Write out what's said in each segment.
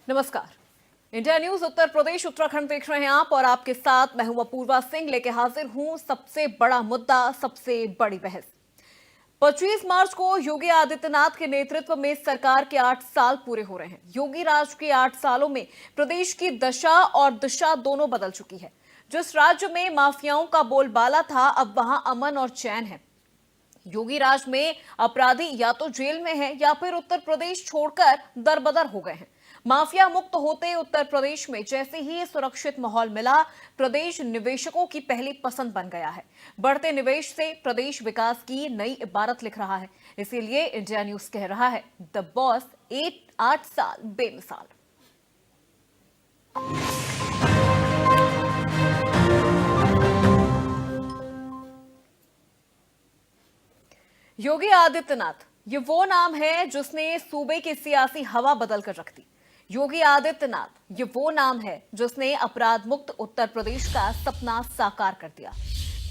नमस्कार। India news Uttar Pradesh Uttarakhand देख रहे हैं आप और आपके साथ मैं हूं अपूर्वा सिंह लेके हाजिर हूं सबसे बड़ा मुद्दा, सबसे बड़ी बहस। 25 मार्च को योगी आदित्यनाथ के नेतृत्व में सरकार के 8 साल पूरे हो रहे हैं। योगी राज के 8 सालों में प्रदेश की दशा और दिशा दोनों बदल चुकी है। जिस राज्य में माफियाओं का बोलबाला था, अब वहां अमन और चैन है। योगी राज में अपराधी या तो जेल में है या फिर उत्तर प्रदेश छोड़कर दरबदर हो गए हैं। माफिया मुक्त होते उत्तर प्रदेश में जैसे ही सुरक्षित माहौल मिला, प्रदेश निवेशकों की पहली पसंद बन गया है। बढ़ते निवेश से प्रदेश विकास की नई इबारत लिख रहा है। इसीलिए इंडिया न्यूज कह रहा है, द बॉस 8 साल बेमिसाल। योगी आदित्यनाथ, ये वो नाम है जिसने सूबे की सियासी हवा बदल कर रख दी। योगी आदित्यनाथ, ये वो नाम है जिसने अपराध मुक्त उत्तर प्रदेश का सपना साकार कर दिया।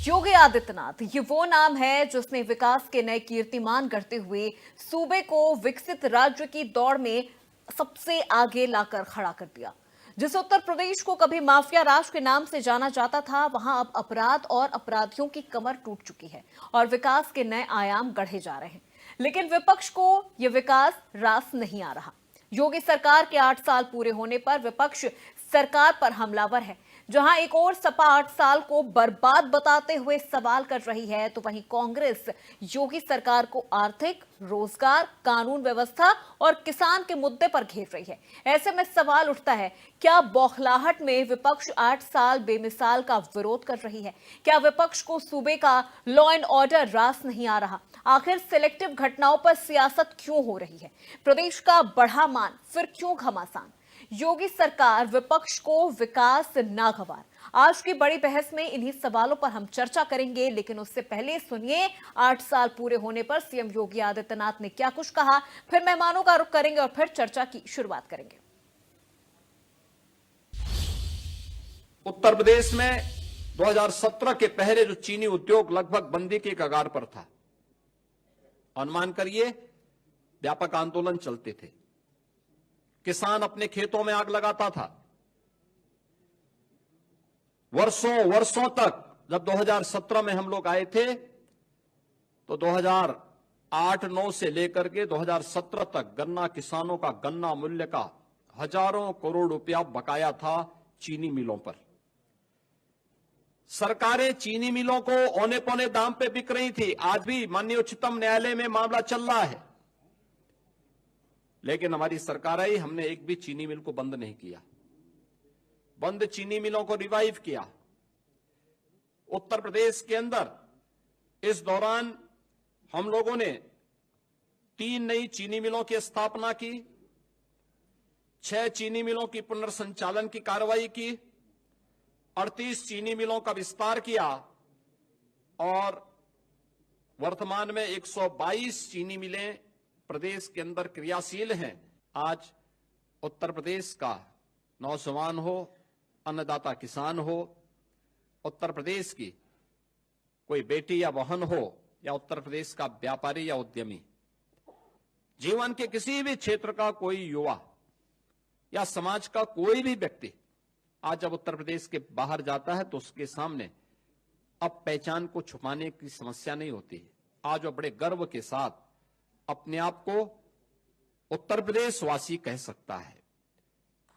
योगी आदित्यनाथ, ये वो नाम है जिसने विकास के नए कीर्तिमान गढ़ते हुए सूबे को विकसित राज्य की दौड़ में सबसे आगे लाकर खड़ा कर दिया। जिस उत्तर प्रदेश को कभी माफिया राज के नाम से जाना जाता था, वहां अब अपराध और अपराधियों की कमर टूट चुकी है और विकास के नए आयाम गढ़े जा रहे हैं। लेकिन विपक्ष को यह विकास रास नहीं आ रहा। योगी सरकार के 8 साल पूरे होने पर विपक्ष सरकार पर हमलावर है। जहां एक और सपा 8 साल को बर्बाद बताते हुए सवाल कर रही है, तो वहीं कांग्रेस योगी सरकार को आर्थिक, रोजगार, कानून व्यवस्था और किसान के मुद्दे पर घेर रही है। ऐसे में सवाल उठता है, क्या बौखलाहट में विपक्ष 8 साल बेमिसाल का विरोध कर रही है? क्या विपक्ष को सूबे का लॉ एंड ऑर्डर रास नहीं आ रहा? आखिर सिलेक्टिव घटनाओं पर सियासत क्यों हो रही है? प्रदेश का बढ़ा मान फिर क्यों घमासान? योगी सरकार विपक्ष को विकास नागवार। आज की बड़ी बहस में इन्हीं सवालों पर हम चर्चा करेंगे, लेकिन उससे पहले सुनिए 8 साल पूरे होने पर सीएम योगी आदित्यनाथ ने क्या कुछ कहा। फिर मेहमानों का रुख करेंगे और फिर चर्चा की शुरुआत करेंगे। उत्तर प्रदेश में 2017 के पहले जो चीनी उद्योग लगभग बंदी के कगार पर था, अनुमान करिए व्यापक आंदोलन चलते थे, किसान अपने खेतों में आग लगाता था। वर्षों तक, जब 2017 में हम लोग आए थे तो 2008-9 से लेकर के 2017 तक गन्ना किसानों का गन्ना मूल्य का हजारों करोड़ रुपया बकाया था चीनी मिलों पर। सरकारें चीनी मिलों को औने पौने दाम पे बिक रही थी। आज भी माननीय उच्चतम न्यायालय में मामला चल रहा है, लेकिन हमारी सरकार आई, हमने एक भी चीनी मिल को बंद नहीं किया। बंद चीनी मिलों को रिवाइव किया। उत्तर प्रदेश के अंदर इस दौरान हम लोगों ने 3 नई चीनी मिलों की स्थापना की, 6 चीनी मिलों की पुनर्संचालन की कार्रवाई की, 38 चीनी मिलों का विस्तार किया और वर्तमान में 122 चीनी मिलें प्रदेश के अंदर क्रियाशील हैं। आज उत्तर प्रदेश का नौजवान हो, अन्नदाता किसान हो, उत्तर प्रदेश की कोई बेटी या बहन हो, या उत्तर प्रदेश का व्यापारी या उद्यमी, जीवन के किसी भी क्षेत्र का कोई युवा या समाज का कोई भी व्यक्ति आज जब उत्तर प्रदेश के बाहर जाता है तो उसके सामने अब पहचान को छुपाने की समस्या नहीं होती है। आज वो बड़े गर्व के साथ अपने आप को उत्तर प्रदेश वासी कह सकता है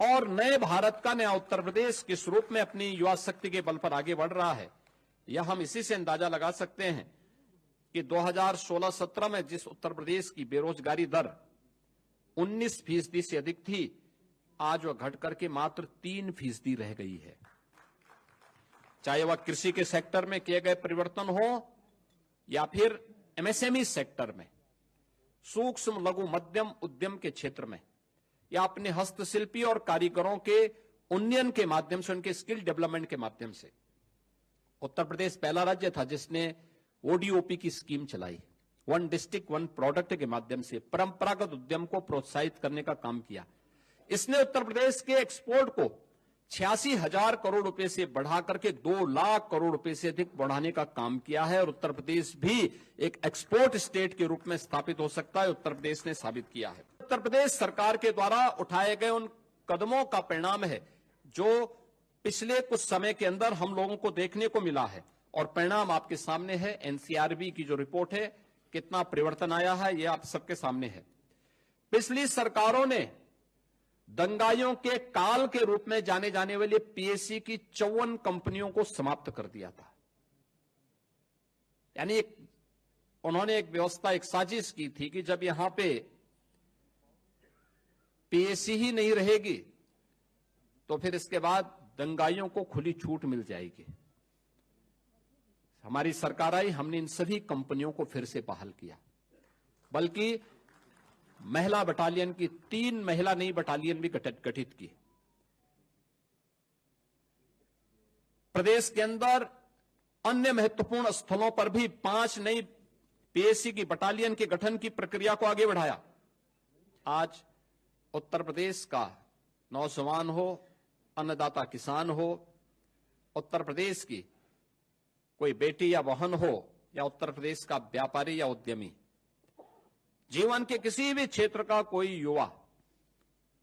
और नए भारत का नया उत्तर प्रदेश किस रूप में अपनी युवा शक्ति के बल पर आगे बढ़ रहा है, यह हम इसी से अंदाजा लगा सकते हैं कि 2016-17 में जिस उत्तर प्रदेश की बेरोजगारी दर 19% से अधिक थी, आज वह घट करके मात्र 3% रह गई है। चाहे वह कृषि के सेक्टर में किए गए परिवर्तन हो या फिर एमएसएमई सेक्टर में, सूक्ष्म लघु मध्यम उद्यम के क्षेत्र में, या अपने हस्तशिल्पी और कारीगरों के उन्नयन के माध्यम से, उनके स्किल डेवलपमेंट के माध्यम से उत्तर प्रदेश पहला राज्य था जिसने ओडीओपी की स्कीम चलाई, 1 डिस्ट्रिक्ट 1 प्रोडक्ट के माध्यम से परंपरागत उद्यम को प्रोत्साहित करने का काम किया। इसने उत्तर प्रदेश के एक्सपोर्ट को 86,000 करोड़ रुपए से बढ़ा करके 2 लाख करोड़ रुपए से अधिक बढ़ाने का काम किया है और उत्तर प्रदेश भी एक एक्सपोर्ट स्टेट के रूप में स्थापित हो सकता है, उत्तर प्रदेश ने साबित किया है। उत्तर प्रदेश सरकार के द्वारा उठाए गए उन कदमों का परिणाम है जो पिछले कुछ समय के अंदर हम लोगों को देखने को मिला है, और परिणाम आपके सामने है। एनसीआरबी की जो रिपोर्ट है, कितना परिवर्तन आया है, यह आप सबके सामने है। पिछली सरकारों ने दंगाइयों के काल के रूप में जाने जाने वाली पीएससी की 54 कंपनियों को समाप्त कर दिया था। यानी उन्होंने एक व्यवस्था, एक साजिश की थी कि जब यहां पे पीएससी ही नहीं रहेगी तो फिर इसके बाद दंगाइयों को खुली छूट मिल जाएगी। हमारी सरकार आई, हमने इन सभी कंपनियों को फिर से बहाल किया, बल्कि महिला बटालियन की 3 महिला नई बटालियन भी गठित की। प्रदेश के अंदर अन्य महत्वपूर्ण स्थलों पर भी 5 नई पीएससी की बटालियन के गठन की प्रक्रिया को आगे बढ़ाया। आज उत्तर प्रदेश का नौजवान हो, अन्नदाता किसान हो, उत्तर प्रदेश की कोई बेटी या बहन हो, या उत्तर प्रदेश का व्यापारी या उद्यमी, जीवन के किसी भी क्षेत्र का कोई युवा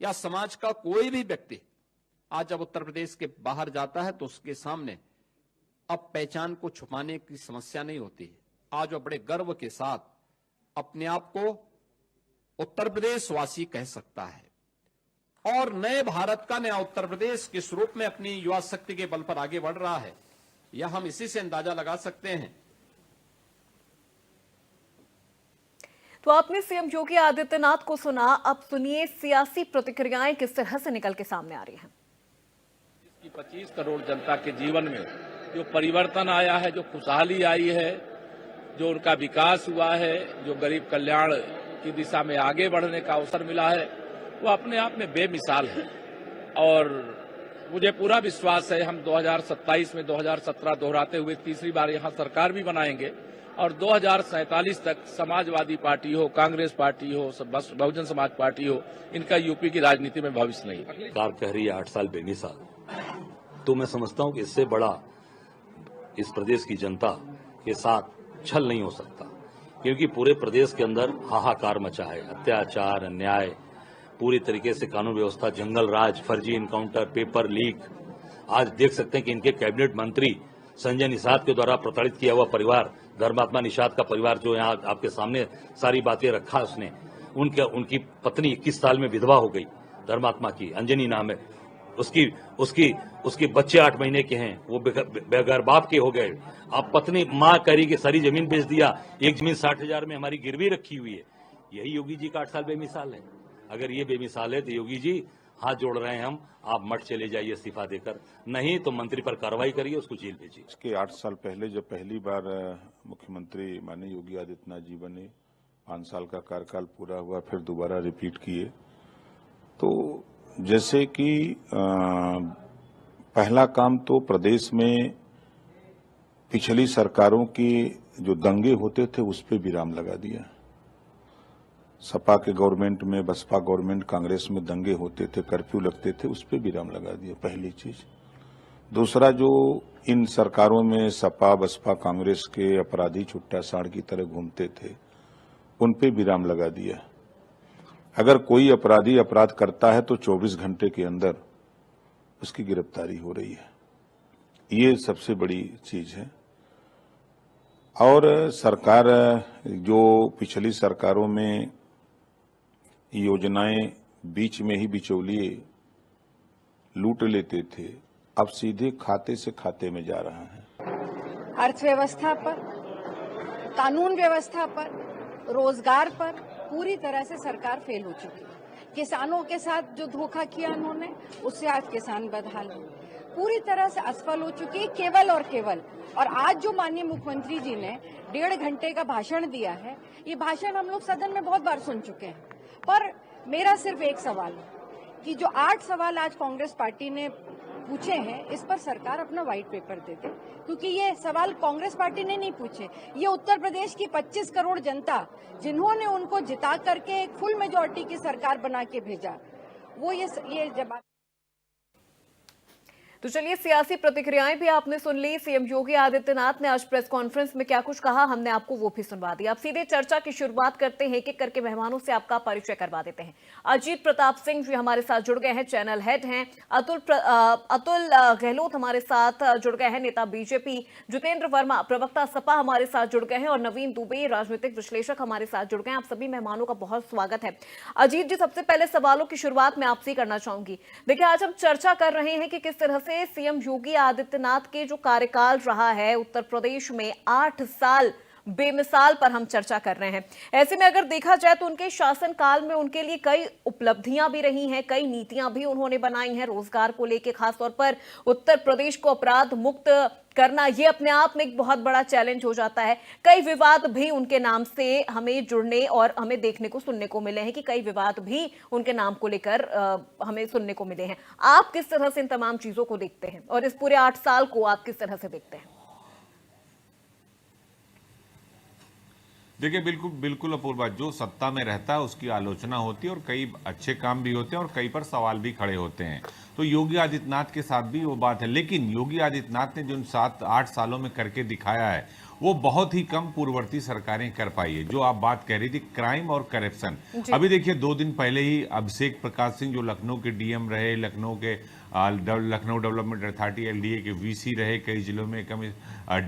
या समाज का कोई भी व्यक्ति आज जब उत्तर प्रदेश के बाहर जाता है तो उसके सामने अब पहचान को छुपाने की समस्या नहीं होती है। आज वो बड़े गर्व के साथ अपने आप को उत्तर प्रदेश वासी कह सकता है, और नए भारत का नया उत्तर प्रदेश किस रूप में अपनी युवा शक्ति के बल पर आगे बढ़ रहा है, यह हम इसी से अंदाजा लगा सकते हैं। तो आपने सीएम योगी आदित्यनाथ को सुना, अब सुनिए सियासी प्रतिक्रियाएं किस तरह से निकल के सामने आ रही हैं। 25 करोड़ जनता के जीवन में जो परिवर्तन आया है, जो खुशहाली आई है, जो उनका विकास हुआ है, जो गरीब कल्याण की दिशा में आगे बढ़ने का अवसर मिला है, वो अपने आप में बेमिसाल है। और मुझे पूरा विश्वास है हम 2027 में 2017 दोहराते हुए तीसरी बार यहाँ सरकार भी बनाएंगे, और 2047 तक समाजवादी पार्टी हो, कांग्रेस पार्टी हो, बहुजन समाज पार्टी हो, इनका यूपी की राजनीति में भविष्य नहीं। सरकार कह रही है 8 साल बेमिसाल, तो मैं समझता हूं कि इससे बड़ा इस प्रदेश की जनता के साथ छल नहीं हो सकता, क्योंकि पूरे प्रदेश के अंदर हाहाकार मचा है। अत्याचार, अन्याय, पूरी तरीके से कानून व्यवस्था, जंगल राज, फर्जी इनकाउंटर, पेपर लीक। आज देख सकते हैं कि इनके कैबिनेट मंत्री संजय निषाद के द्वारा प्रताड़ित किया हुआ परिवार, धर्मात्मा निषाद का परिवार, जो यहाँ आपके सामने सारी बातें रखा उसने, उनकी पत्नी 21 साल में विधवा हो गई, धर्मात्मा की, अंजनी नाम है उसकी बच्चे 8 महीने के हैं, वो बेघर बाप के हो गए। अब पत्नी मां कह रही कि सारी जमीन बेच दिया, एक जमीन 60,000 में हमारी गिरवी रखी हुई है। यही योगी जी का 8 साल बेमिसाल है। अगर ये बेमिसाल है तो योगी जी हाथ जोड़ रहे हैं हम, आप मठ चले जाइए इस्तीफा देकर, नहीं तो मंत्री पर कार्रवाई करिए, उसको जेल भेजिए। इसके 8 साल पहले जब पहली बार मुख्यमंत्री माननीय योगी आदित्यनाथ जी बने, 5 साल का कार्यकाल पूरा हुआ, फिर दोबारा रिपीट किए, तो जैसे कि पहला काम तो प्रदेश में पिछली सरकारों के जो दंगे होते थे उस पर विराम लगा दिया। सपा के गवर्नमेंट में, बसपा गवर्नमेंट, कांग्रेस में दंगे होते थे, कर्फ्यू लगते थे, उस पर विराम लगा दिया, पहली चीज। दूसरा, जो इन सरकारों में सपा, बसपा, कांग्रेस के अपराधी छुट्टा साड़ की तरह घूमते थे, उन पे विराम लगा दिया। अगर कोई अपराधी अपराध करता है तो 24 घंटे के अंदर उसकी गिरफ्तारी हो रही है, ये सबसे बड़ी चीज है। और सरकार जो पिछली सरकारों में योजनाएं बीच में ही बिचौलिए लूट लेते थे, अब सीधे खाते से खाते में जा रहा है। अर्थव्यवस्था पर, कानून व्यवस्था पर, रोजगार पर पूरी तरह से सरकार फेल हो चुकी है। किसानों के साथ जो धोखा किया उन्होंने, उससे आज किसान बदहाल है, पूरी तरह से असफल हो चुकी है, केवल और केवल। और आज जो माननीय मुख्यमंत्री जी ने 1.5 घंटे का भाषण दिया है, ये भाषण हम लोग सदन में बहुत बार सुन चुके हैं, पर मेरा सिर्फ एक सवाल है कि जो 8 सवाल आज कांग्रेस पार्टी ने पूछे हैं, इस पर सरकार अपना व्हाइट पेपर दे दे, क्योंकि ये सवाल कांग्रेस पार्टी ने नहीं पूछे, ये उत्तर प्रदेश की 25 करोड़ जनता, जिन्होंने उनको जिता करके एक फुल मेजॉरिटी की सरकार बना के भेजा, वो ये जवाब। तो चलिए, सियासी प्रतिक्रियाएं भी आपने सुन ली। सीएम योगी आदित्यनाथ ने आज प्रेस कॉन्फ्रेंस में क्या कुछ कहा, हमने आपको वो भी सुनवा दिया। अब सीधे चर्चा की शुरुआत करते हैं, एक-एक करके मेहमानों से आपका परिचय करवा देते हैं। अजीत प्रताप सिंह जी हमारे साथ जुड़ गए हैं, चैनल हेड हैं। अतुल गहलोत हमारे साथ जुड़ गए हैं, नेता बीजेपी। जितेंद्र वर्मा प्रवक्ता सपा हमारे साथ जुड़ गए हैं, और नवीन दुबे राजनीतिक विश्लेषक हमारे साथ जुड़ गए हैं। आप सभी मेहमानों का बहुत स्वागत है। अजीत जी, सबसे पहले सवालों की शुरुआत मैं आपसे करना चाहूंगी। देखिए, आज हम चर्चा कर रहे हैं कि किस तरह से सीएम योगी आदित्यनाथ के जो कार्यकाल रहा है उत्तर प्रदेश में 8 साल बेमिसाल पर हम चर्चा कर रहे हैं। ऐसे में अगर देखा जाए तो उनके शासनकाल में उनके लिए कई उपलब्धियां भी रही हैं, कई नीतियां भी उन्होंने बनाई हैं रोजगार को लेकर। खासतौर पर उत्तर प्रदेश को अपराध मुक्त करना, ये अपने आप में एक बहुत बड़ा चैलेंज हो जाता है। कई विवाद भी उनके नाम से हमें जुड़ने और हमें देखने को सुनने को मिले हैं कि कई विवाद भी उनके नाम को लेकर हमें सुनने को मिले हैं। आप किस तरह से इन तमाम चीजों को देखते हैं, और इस पूरे 8 साल को आप किस तरह से देखते हैं? देखिए, बिल्कुल अपूर्वा, जो सत्ता में रहता है उसकी आलोचना होती है और कई अच्छे काम भी होते हैं और कई पर सवाल भी खड़े होते हैं। तो योगी आदित्यनाथ के साथ भी वो बात है, लेकिन योगी आदित्यनाथ ने जो 7-8 सालों में करके दिखाया है वो बहुत ही कम पूर्ववर्ती सरकारें कर पाई है। जो आप बात कह रही थी, क्राइम और करप्शन, अभी देखिए 2 दिन पहले ही अभिषेक प्रकाश सिंह जो लखनऊ के डीएम रहे, लखनऊ डेवलपमेंट अथॉरिटी एलडीए के वीसी रहे, कई जिलों में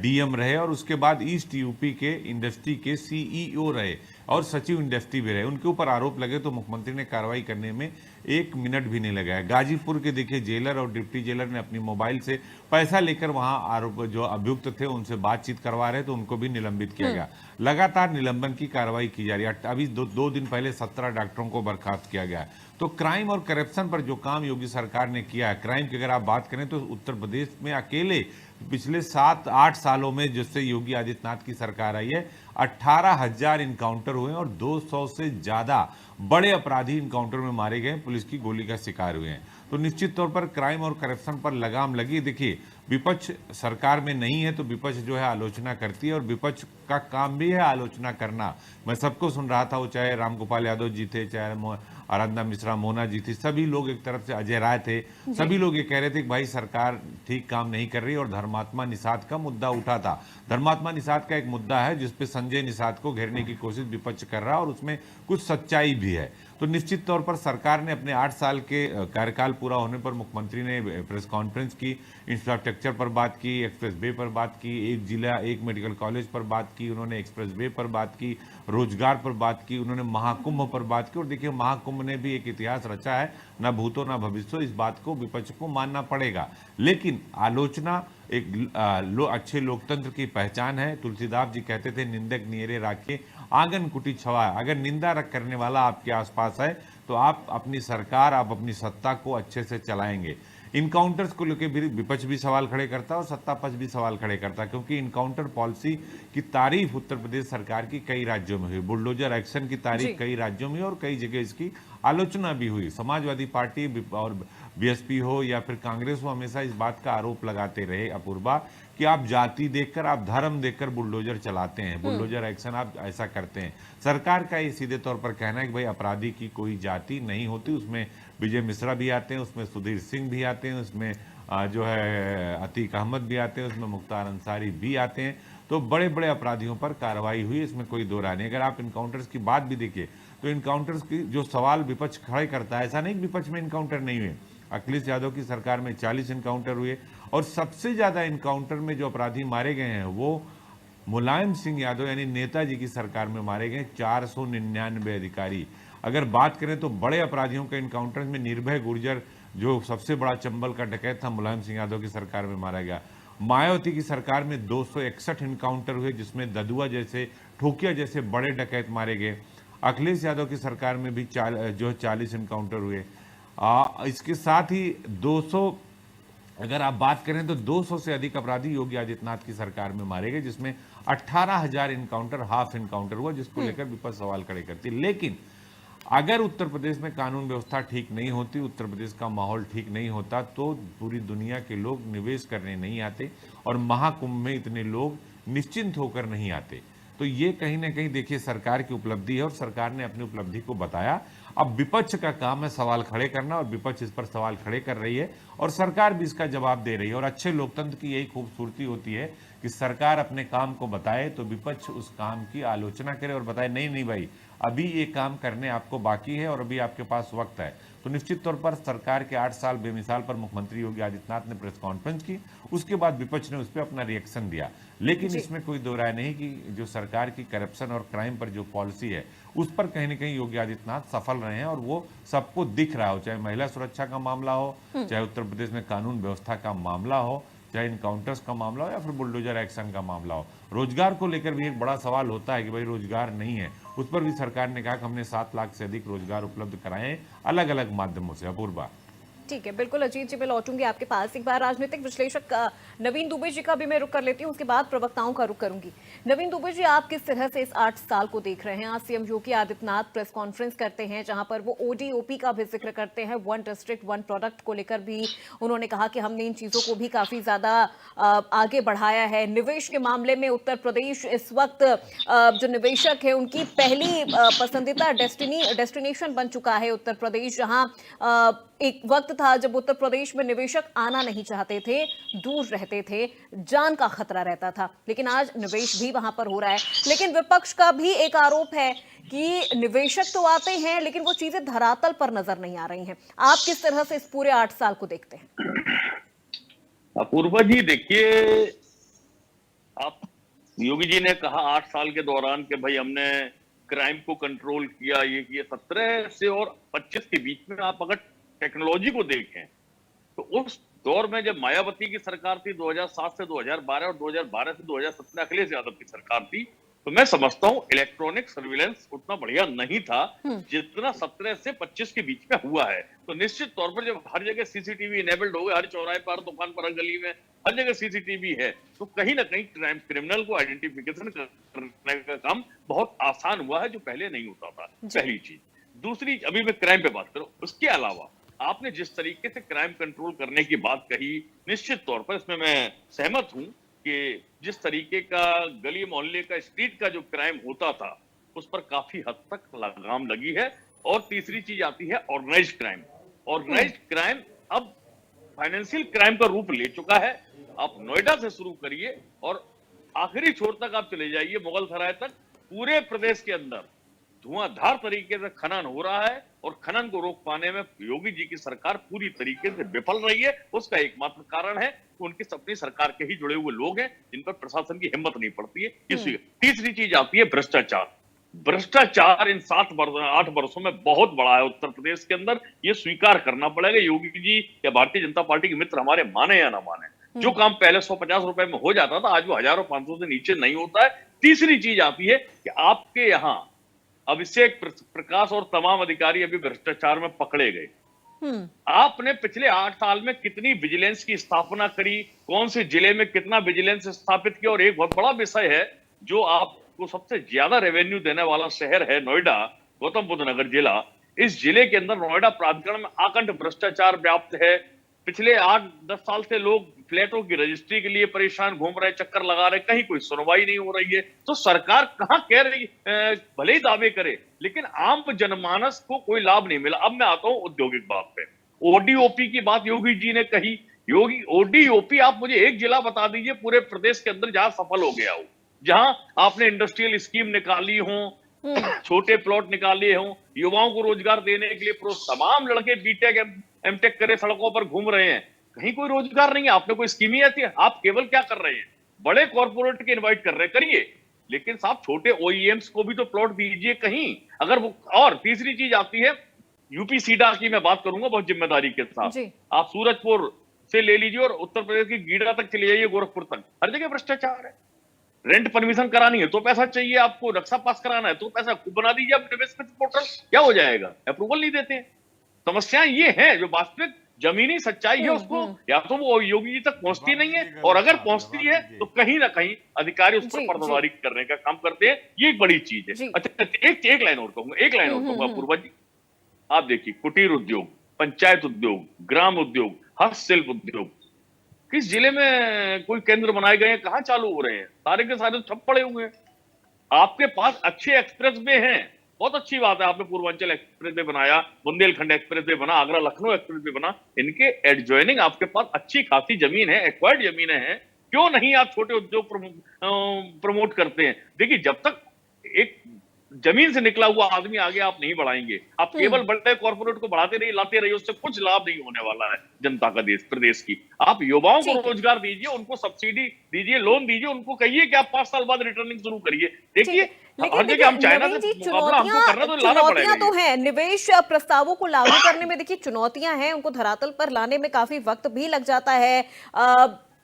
डीएम रहे, और उसके बाद ईस्ट यूपी के इंडस्ट्री के सीईओ रहे और सचिव इंडस्ट्री भी रहे। उनके ऊपर आरोप लगे तो मुख्यमंत्री ने कार्रवाई करने में 1 मिनट भी नहीं लगाया। गाजीपुर के देखिए जेलर और डिप्टी जेलर ने अपनी मोबाइल से पैसा लेकर वहां आरोप जो अभियुक्त थे उनसे बातचीत करवा रहे तो उनको भी निलंबित किया गया। लगातार निलंबन की कार्रवाई की जा रही है। अभी 2 दिन पहले 17 डॉक्टरों को बर्खास्त किया गया है। तो क्राइम और करप्शन पर जो काम योगी सरकार ने किया है, क्राइम की अगर आप बात करें तो उत्तर प्रदेश में अकेले पिछले 7-8 सालों में जिससे योगी आदित्यनाथ की सरकार आई है 18,000 इनकाउंटर हुए और 200 से ज्यादा बड़े अपराधी इनकाउंटर में मारे गए, पुलिस की गोली का शिकार हुए हैं। तो निश्चित तौर पर क्राइम और करप्शन पर लगाम लगी। देखिए, विपक्ष सरकार में नहीं है तो विपक्ष जो है आलोचना करती है, और विपक्ष का काम भी है आलोचना करना। मैं सबको सुन रहा था, वो चाहे रामगोपाल यादव जी थे, चाहे आराधना मिश्रा मोना जी थी, सभी लोग एक तरफ से, अजय राय थे, सभी लोग ये कह रहे थे कि भाई सरकार ठीक काम नहीं कर रही। और धर्मात्मा निषाद का मुद्दा उठा था। धर्मात्मा निषाद का एक मुद्दा है जिसपे संजय निषाद को घेरने की कोशिश विपक्ष कर रहा है और उसमें कुछ सच्चाई भी है। तो निश्चित तौर पर सरकार ने अपने 8 साल के कार्यकाल पूरा होने पर मुख्यमंत्री ने प्रेस कॉन्फ्रेंस की, इंफ्रास्ट्रक्चर पर बात की, एक्सप्रेस वे पर बात की, एक जिला एक मेडिकल कॉलेज पर बात की, उन्होंने एक्सप्रेस वे पर बात की, रोजगार पर बात की, उन्होंने महाकुंभ पर बात की। और देखिए, महाकुंभ ने भी एक इतिहास रचा है, ना भूतो ना भविष्य, इस बात को विपक्ष को मानना पड़ेगा। लेकिन आलोचना एक अच्छे लोकतंत्र की पहचान है। तुलसीदास जी कहते थे, निंदक नियरे राखे आंगन कुटी छवा। अगर निंदा करने वाला आपके आसपास है तो आप अपनी सरकार, आप अपनी सत्ता को अच्छे से चलाएंगे। इनकाउंटर्स को लेकर भी विपक्ष भी सवाल खड़े करता है और सत्ता पक्ष भी सवाल खड़े करता है, क्योंकि इनकाउंटर पॉलिसी की तारीफ उत्तर प्रदेश सरकार की कई राज्यों में हुई, बुलडोजर एक्शन की तारीफ कई राज्यों में और कई जगह इसकी आलोचना भी हुई। समाजवादी पार्टी और बीएसपी हो या फिर कांग्रेस हो, हमेशा इस बात का आरोप लगाते रहे अपूर्वा कि आप जाति देखकर, आप धर्म देखकर बुलडोजर चलाते हैं, बुलडोजर एक्शन आप ऐसा करते हैं। सरकार का ये सीधे तौर पर कहना है कि भाई अपराधी की कोई जाति नहीं होती। उसमें विजय मिश्रा भी आते हैं, उसमें सुधीर सिंह भी आते हैं, उसमें जो है अतीक अहमद भी आते हैं, उसमें मुख्तार अंसारी भी आते हैं। तो बड़े बड़े अपराधियों पर कार्रवाई हुई, इसमें कोई दो राय नहीं। अगर आप इनकाउंटर्स की बात भी देखिए तो इनकाउंटर्स की जो सवाल विपक्ष खड़े करता है, ऐसा नहीं कि विपक्ष में इनकाउंटर नहीं हुए। अखिलेश यादव की सरकार में 40 इनकाउंटर हुए और सबसे ज्यादा इनकाउंटर में जो अपराधी मारे गए हैं वो मुलायम सिंह यादव यानी नेताजी की सरकार में मारे गए 499 अधिकारी। अगर बात करें तो बड़े अपराधियों के इनकाउंटर में निर्भय गुर्जर जो सबसे बड़ा चंबल का डकैत था, मुलायम सिंह यादव की सरकार में मारा गया। मायावती की सरकार में 261 इनकाउंटर हुए जिसमें ददुआ जैसे, ठोकिया जैसे बड़े डकैत मारे गए। अखिलेश यादव की सरकार में भी 40 इनकाउंटर हुए। इसके साथ ही 200 अगर आप बात करें तो 200 से अधिक अपराधी योगी आदित्यनाथ की सरकार में मारे गए, जिसमें 18,000 इनकाउंटर, हाफ इनकाउंटर हुआ, जिसको लेकर विपक्ष सवाल खड़े करती। लेकिन अगर उत्तर प्रदेश में कानून व्यवस्था ठीक नहीं होती, उत्तर प्रदेश का माहौल ठीक नहीं होता, तो पूरी दुनिया के लोग निवेश करने नहीं आते और महाकुंभ में इतने लोग निश्चिंत होकर नहीं आते। तो ये कहीं ना कहीं देखिए सरकार की उपलब्धि है और सरकार ने अपनी उपलब्धि को बताया। अब विपक्ष का काम है सवाल खड़े करना, और विपक्ष इस पर सवाल खड़े कर रही है और सरकार भी इसका जवाब दे रही है। और अच्छे लोकतंत्र की यही खूबसूरती होती है कि सरकार अपने काम को बताए तो विपक्ष उस काम की आलोचना करे और बताए नहीं नहीं भाई, अभी ये काम करने आपको बाकी है और अभी आपके पास वक्त है। तो निश्चित तौर पर सरकार के 8 साल बेमिसाल पर मुख्यमंत्री योगी आदित्यनाथ ने प्रेस कॉन्फ्रेंस की, उसके बाद विपक्ष ने उस पर अपना रिएक्शन दिया। लेकिन इसमें कोई दो राय नहीं कि जो सरकार की करप्शन और क्राइम पर जो पॉलिसी है उस पर कहीं ना कहीं योगी आदित्यनाथ सफल रहे हैं, और वो सबको दिख रहा हो, चाहे महिला सुरक्षा का मामला हो, चाहे उत्तर प्रदेश में कानून व्यवस्था का मामला हो, चाहे इनकाउंटर्स का मामला हो, या फिर बुलडोजर एक्शन का मामला हो। रोजगार को लेकर भी एक बड़ा सवाल होता है कि भाई रोजगार नहीं है, उस पर भी सरकार ने कहा कि हमने 7 लाख से अधिक रोजगार उपलब्ध कराए हैं अलग अलग माध्यमों से। अपूर्वा, ठीक है, बिल्कुल अजीत जी, मैं लौटूंगी आपके पास। एक बार राजनीतिक विश्लेषक नवीन दुबे जी का भी मैं रुख कर लेती हूँ, उसके बाद प्रवक्ताओं का रुख करूंगी। नवीन दुबे जी, आप किस तरह से इस 8 साल को देख रहे हैं? आज CM Yogi Adityanath press conference करते हैं जहां पर वो ओडीओपी का भी जिक्र करते हैं, 1 डिस्ट्रिक्ट 1 प्रोडक्ट को लेकर भी उन्होंने कहा कि हमने इन चीजों को भी काफी ज्यादा आगे बढ़ाया है। निवेश के मामले में उत्तर प्रदेश इस वक्त जो निवेशक है उनकी पहली पसंदीदा डेस्टिनेशन बन चुका है उत्तर प्रदेश, जहां एक वक्त था जब उत्तर प्रदेश में निवेशक आना नहीं चाहते थे, दूर रहते थे, जान का खतरा रहता था, लेकिन आज निवेश भी वहां पर हो रहा है। लेकिन विपक्ष का भी एक आरोप है कि निवेशक तो आते हैं लेकिन वो चीजें धरातल पर नजर नहीं आ रही हैं। आप किस तरह से इस पूरे 8 साल को देखते हैं? अपूर्वा जी, देखिए, आप योगी जी ने कहा 8 साल के दौरान कि भाई हमने क्राइम को कंट्रोल किया, ये किया। 17 से और 25 के बीच में आप अगर टेक्नोलॉजी को देखें तो उस दौर में जब मायावती की सरकार थी 2007 से 2012 और 2012 से 2017 अखिलेश यादव की सरकार थी, तो मैं समझता हूं इलेक्ट्रॉनिक सर्विलेंस उतना बढ़िया नहीं था जितना 17 से 25 के बीच में हुआ है। तो निश्चित तौर पर जब हर जगह सीसीटीवी इनेबल्ड हो गए, हर चौराहे पर, दुकान पर, गली में, हर जगह सीसीटीवी है, तो कहीं ना कहीं क्रिमिनल को आइडेंटिफिकेशन करने का काम बहुत आसान हुआ है, जो पहले नहीं होता था। पहली चीज। दूसरी, अभी मैं क्राइम पे बात करूं, उसके अलावा आपने जिस तरीके से क्राइम कंट्रोल करने की बात कही, निश्चित तौर पर इसमें मैं सहमत हूं कि जिस तरीके का गली मोहल्ले का, स्ट्रीट का जो क्राइम होता था उस पर काफी हद तक लगाम लगी है। और तीसरी चीज आती है ऑर्गेनाइज्ड क्राइम। ऑर्गेनाइज्ड क्राइम अब फाइनेंशियल क्राइम का रूप ले चुका है। आप नोएडा से शुरू करिए और आखिरी छोर तक आप चले जाइए, मुगल सराय तक, पूरे प्रदेश के अंदर धुआंधार तरीके से खनन हो रहा है और खनन को रोक पाने में योगी जी की सरकार पूरी तरीके से विफल रही है। उसका एकमात्र कारण है कि उनकी अपनी सरकार के ही जुड़े हुए लोग हैं जिन पर प्रशासन की हिम्मत नहीं पड़ती है। तीसरी चीज आती है भ्रष्टाचार। भ्रष्टाचार इन 8 वर्षों में बहुत बढ़ा है उत्तर प्रदेश के अंदर, ये स्वीकार करना पड़ेगा। योगी जी या भारतीय जनता पार्टी के मित्र हमारे माने या ना माने, जो काम पहले 150 रुपए में हो जाता था आज वो 1000 और 500 से नीचे नहीं होता है। तीसरी चीज आती है कि आपके यहाँ अभिषेक प्रकाश और तमाम अधिकारी अभी भ्रष्टाचार में पकड़े गए। आपने पिछले 8 साल में कितनी विजिलेंस की स्थापना करी, कौन से जिले में कितना विजिलेंस स्थापित किया, और एक बहुत बड़ा विषय है जो आपको सबसे ज्यादा रेवेन्यू देने वाला शहर है नोएडा, गौतम बुद्ध नगर जिला। इस जिले के अंदर नोएडा प्राधिकरण में आकंठ भ्रष्टाचार व्याप्त है। पिछले 8-10 साल से लोग फ्लैटों की रजिस्ट्री के लिए परेशान घूम रहे, चक्कर लगा रहे, कहीं कोई सुनवाई नहीं हो रही है। तो सरकार कहां कह रही, भले ही दावे करे लेकिन आम जनमानस को कोई लाभ नहीं मिला। अब मैं आता हूं औद्योगिक बात पे। ओडीओपी की बात योगी जी ने कही। योगी, ओडीओपी आप मुझे एक जिला बता दीजिए पूरे प्रदेश के अंदर जहां सफल हो गया हो, जहां आपने इंडस्ट्रियल स्कीम निकाली हो, छोटे प्लॉट निकाले हों, युवाओं को रोजगार देने के लिए तमाम लड़के बीटेक एमटेक करे सड़कों पर घूम रहे हैं, कहीं कोई रोजगार नहीं है। आपने कोई स्कीम ही आती है? आप केवल क्या कर रहे हैं, बड़े कॉर्पोरेट के इनवाइट कर रहे हैं, करिए, लेकिन साहब छोटे ओईएम्स को भी तो प्लॉट दीजिए कहीं अगर वो। और तीसरी चीज आती है यूपी सीडा की, मैं बात करूंगा बहुत जिम्मेदारी के साथ। आप सूरजपुर से ले लीजिए और उत्तर प्रदेश की गीडा तक चले जाइए, गोरखपुर तक, हर जगह भ्रष्टाचार है। रेंट परमिशन करानी है तो पैसा चाहिए आपको, नक्शा पास कराना है तो पैसा, खूब बना दीजिए आप इन्वेस्टमेंट पोर्टल, क्या हो जाएगा? अप्रूवल नहीं देते। समस्याएं ये है, जो वास्तविक जमीनी सच्चाई है उसको या तो वो योगी जी तक पहुंचती नहीं है, और अगर पहुंचती है तो कहीं ना कहीं अधिकारी उस पर पर्दादारी करने का काम करते हैं। ये एक बड़ी चीज है। अच्छा, एक लाइन और कहूंगा, पूर्वा जी, आप देखिए, कुटीर उद्योग, पंचायत उद्योग, ग्राम उद्योग, हस्तशिल्प उद्योग, किस जिले में कोई केंद्र बनाए गए हैं, कहां चालू हो रहे हैं? सारे के सारे ठप पड़े हुए हैं। आपके पास अच्छे एक्सप्रेस वे हैं, बहुत अच्छी बात है, आपने पूर्वांचल एक्सप्रेस वे बनाया, बुंदेलखंड एक्सप्रेस वे बना, आगरा लखनऊ एक्सप्रेस वे बना, इनके एडजॉइनिंग आपके पास अच्छी खासी जमीन है, एक्वायर्ड जमीनें हैं, क्यों नहीं आप छोटे उद्योग प्रमोट करते हैं? देखिए, जब तक एक जमीन से निकला हुआ आदमी आगे आप नहीं बढ़ाएंगे, आप केवल बड़े कॉर्पोरेट को बढ़ाते रहिए, लाते रहिए, उससे कुछ लाभ नहीं होने वाला है जनता का, देश प्रदेश की। आप युवाओं को रोजगार दीजिए, उनको सब्सिडी दीजिए, लोन दीजिए, उनको कहिए कि आप 5 साल बाद रिटर्निंग शुरू करिए। देखिए, हर जगह हम चाइना से मुकाबला हमको करना तो लाना पड़ेगा। तो है, निवेश प्रस्तावों को लागू करने में देखिए चुनौतियां हैं, उनको धरातल पर लाने में काफी वक्त भी लग जाता है,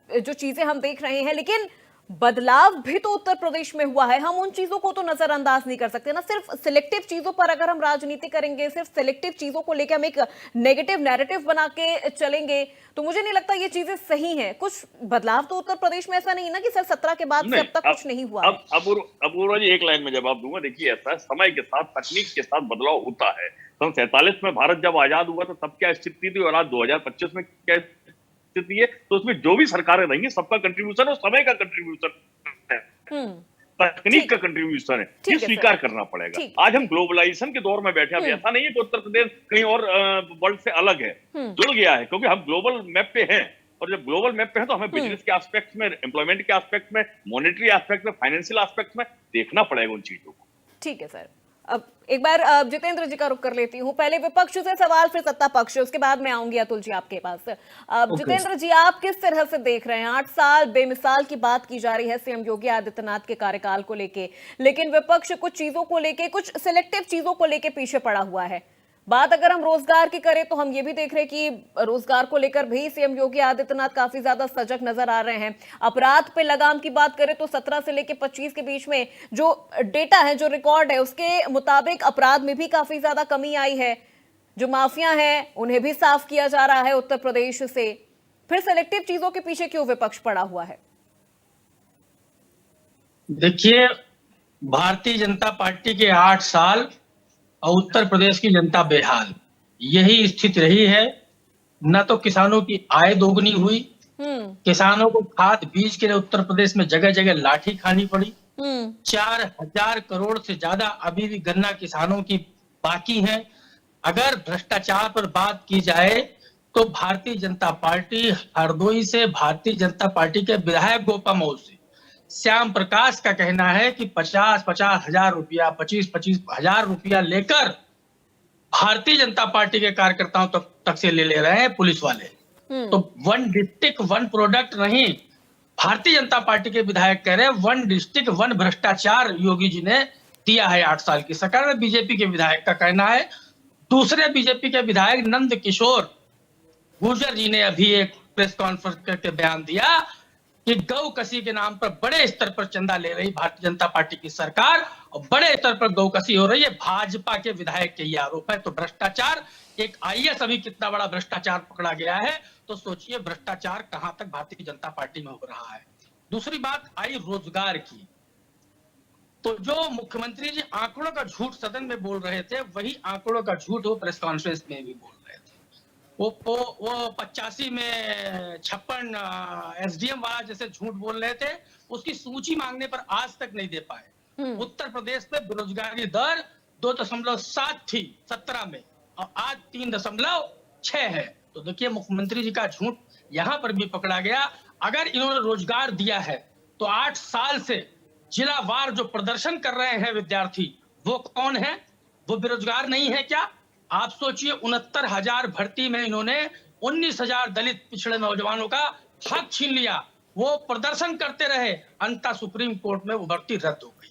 जो चीजें हम देख रहे हैं, लेकिन बदलाव भी तो उत्तर प्रदेश में हुआ है। हम उन चीजों को तो नजरअंदाज नहीं कर सकते ना। सिर्फ सिलेक्टिव चीजों पर अगर हम राजनीति करेंगे, सिर्फ सिलेक्टिव चीजों को लेकर हम एक नेगेटिव नैरेटिव बना के चलेंगे, तो मुझे नहीं लगता ये चीजें सही हैं। कुछ बदलाव तो उत्तर प्रदेश में ऐसा नहीं ना कि सर 17 के बाद से अब तक कुछ नहीं हुआ। अब जी एक लाइन में जवाब दूंगा। देखिए, ऐसा समय के साथ, तकनीक के साथ बदलाव होता है। सन 47 में भारत जब आजाद हुआ तो तब क्या स्थिति थी और आज 2025 में क्या स्थिति है, तो उसमें जो भी सरकारें रहेंगी सबका कंट्रीब्यूशन और समय का कंट्रीब्यूशन है, तकनीक का कंट्रीब्यूशन है, ये स्वीकार करना पड़ेगा। आज हम ग्लोबलाइजेशन के दौर में बैठे हैं। ऐसा नहीं है कि उत्तर प्रदेश कहीं और वर्ल्ड से अलग है, जुड़ गया है, क्योंकि हम ग्लोबल मैप पे हैं। और जब ग्लोबल मैप पे है तो हमें बिजनेस के एस्पेक्ट में, एम्प्लॉयमेंट के एस्पेक्ट में, मॉनेटरी एस्पेक्ट में, फाइनेंशियल एस्पेक्ट में देखना पड़ेगा उन चीजों को। ठीक है सर, अब एक बार जितेंद्र जी का रुख कर लेती हूँ। पहले विपक्ष से सवाल, फिर सत्ता पक्ष, उसके बाद मैं आऊंगी अतुल जी आपके पास। जितेंद्र जी, आप किस तरह से देख रहे हैं? 8 साल बेमिसाल की बात की जा रही है सीएम योगी आदित्यनाथ के कार्यकाल को लेके, लेकिन विपक्ष कुछ चीजों को लेके, कुछ सिलेक्टिव चीजों को लेके पीछे पड़ा हुआ है। बात अगर हम रोजगार की करें तो हम ये भी देख रहे हैं कि रोजगार को लेकर भी सीएम योगी आदित्यनाथ काफी ज्यादा सजग नजर आ रहे हैं। अपराध पे लगाम की बात करें तो 17 से लेकर 25 के बीच में जो डेटा है, जो रिकॉर्ड है, उसके मुताबिक अपराध में भी काफी ज्यादा कमी आई है। जो माफिया हैं उन्हें भी साफ किया जा रहा है उत्तर प्रदेश से। फिर सिलेक्टिव चीजों के पीछे क्यों विपक्ष पड़ा हुआ है? देखिए, भारतीय जनता पार्टी के 8 साल और उत्तर प्रदेश की जनता बेहाल, यही स्थिति रही है। न तो किसानों की आय दोगुनी हुई, किसानों को खाद बीज के लिए उत्तर प्रदेश में जगह जगह लाठी खानी पड़ी। 4000 करोड़ से ज्यादा अभी भी गन्ना किसानों की बाकी है। अगर भ्रष्टाचार पर बात की जाए तो भारतीय जनता पार्टी हरदोई से, भारतीय जनता पार्टी के विधायक गोपा मऊ से श्याम प्रकाश का कहना है कि 50-50 हजार रुपया, 25-25 हजार रुपया लेकर भारतीय जनता पार्टी के कार्यकर्ताओं तक से ले रहे हैं पुलिस वाले। तो 1 डिस्ट्रिक्ट 1 प्रोडक्ट नहीं, भारतीय जनता पार्टी के विधायक कह रहे हैं 1 डिस्ट्रिक्ट 1 भ्रष्टाचार योगी जी ने दिया है 8 साल की सरकार में। बीजेपी के विधायक का कहना है। दूसरे बीजेपी के विधायक नंद किशोर गुर्जर जी ने अभी एक प्रेस कॉन्फ्रेंस करके बयान दिया कि गौ कसी के नाम पर बड़े स्तर पर चंदा ले रही भारतीय जनता पार्टी की सरकार और बड़े स्तर पर गौ कसी हो रही है। भाजपा के विधायक के ये आरोप है। तो भ्रष्टाचार, एक आईएएस अभी कितना बड़ा भ्रष्टाचार पकड़ा गया है, तो सोचिए भ्रष्टाचार कहां तक भारतीय जनता पार्टी में हो रहा है। दूसरी बात आई रोजगार की, तो जो मुख्यमंत्री जी आंकड़ों का झूठ सदन में बोल रहे थे, वही आंकड़ों का झूठ वो प्रेस कॉन्फ्रेंस में भी बोल रहे थे। वो 85 में 56 एसडीएम वाला जैसे झूठ बोल रहे थे, उसकी सूची मांगने पर आज तक नहीं दे पाए। उत्तर प्रदेश में बेरोजगारी दर 2.7 थी 17 में और आज 3.6 है। तो देखिए, मुख्यमंत्री जी का झूठ यहां पर भी पकड़ा गया। अगर इन्होंने रोजगार दिया है तो 8 साल से जिलावार जो प्रदर्शन कर रहे हैं विद्यार्थी, वो कौन है? वो बेरोजगार नहीं है क्या? आप सोचिए, 69,000 भर्ती में इन्होंने 19,000 दलित पिछड़े नौजवानों का हक छीन लिया। वो प्रदर्शन करते रहे, अंततः सुप्रीम कोर्ट में वो भर्ती रद्द हो गई।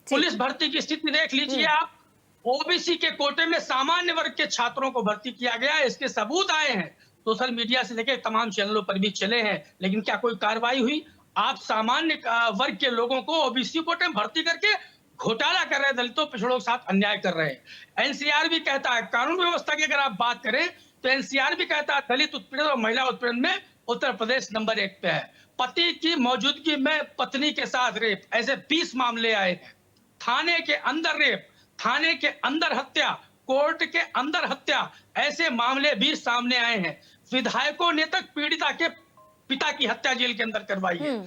पुलिस भर्ती की स्थिति देख लीजिए आप, ओबीसी के कोटे में सामान्य वर्ग के छात्रों को भर्ती किया गया। इसके सबूत आए हैं, सोशल मीडिया से लेकर तमाम चैनलों पर भी चले हैं, लेकिन क्या कोई कार्रवाई हुई? आप सामान्य वर्ग के लोगों को ओबीसी कोटे में भर्ती करके घोटाला कर रहे हैं, दलितों पिछड़ों के साथ अन्याय कर रहे हैं। एनसीआर भी कहता है, कानून व्यवस्था की अगर आप बात करें तो एनसीआर भी कहता है दलित उत्पीड़न और महिला उत्पीड़न में उत्तर प्रदेश नंबर 1 पे है। पति की मौजूदगी में पत्नी के साथ रेप, ऐसे 20 मामले आए हैं। थाने के अंदर रेप, थाने के अंदर हत्या, कोर्ट के अंदर हत्या, ऐसे मामले भी सामने आए हैं। विधायकों ने तक पीड़िता के पिता की हत्या जेल के अंदर करवाई है।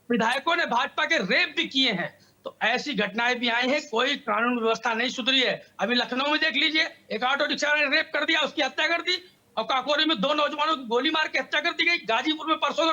विधायकों ने भाजपा के रेप भी किए हैं। तो ऐसी घटनाएं भी आई हैं। कोई कानून व्यवस्था नहीं सुधरी है। अभी लखनऊ में देख लीजिए, एक ऑटो रिक्शा ने रेप कर दिया, उसकी हत्या कर दी, और काकोरी में 2 नौजवानों की गोली मार के हत्या कर दी गई। गाजीपुर में परसों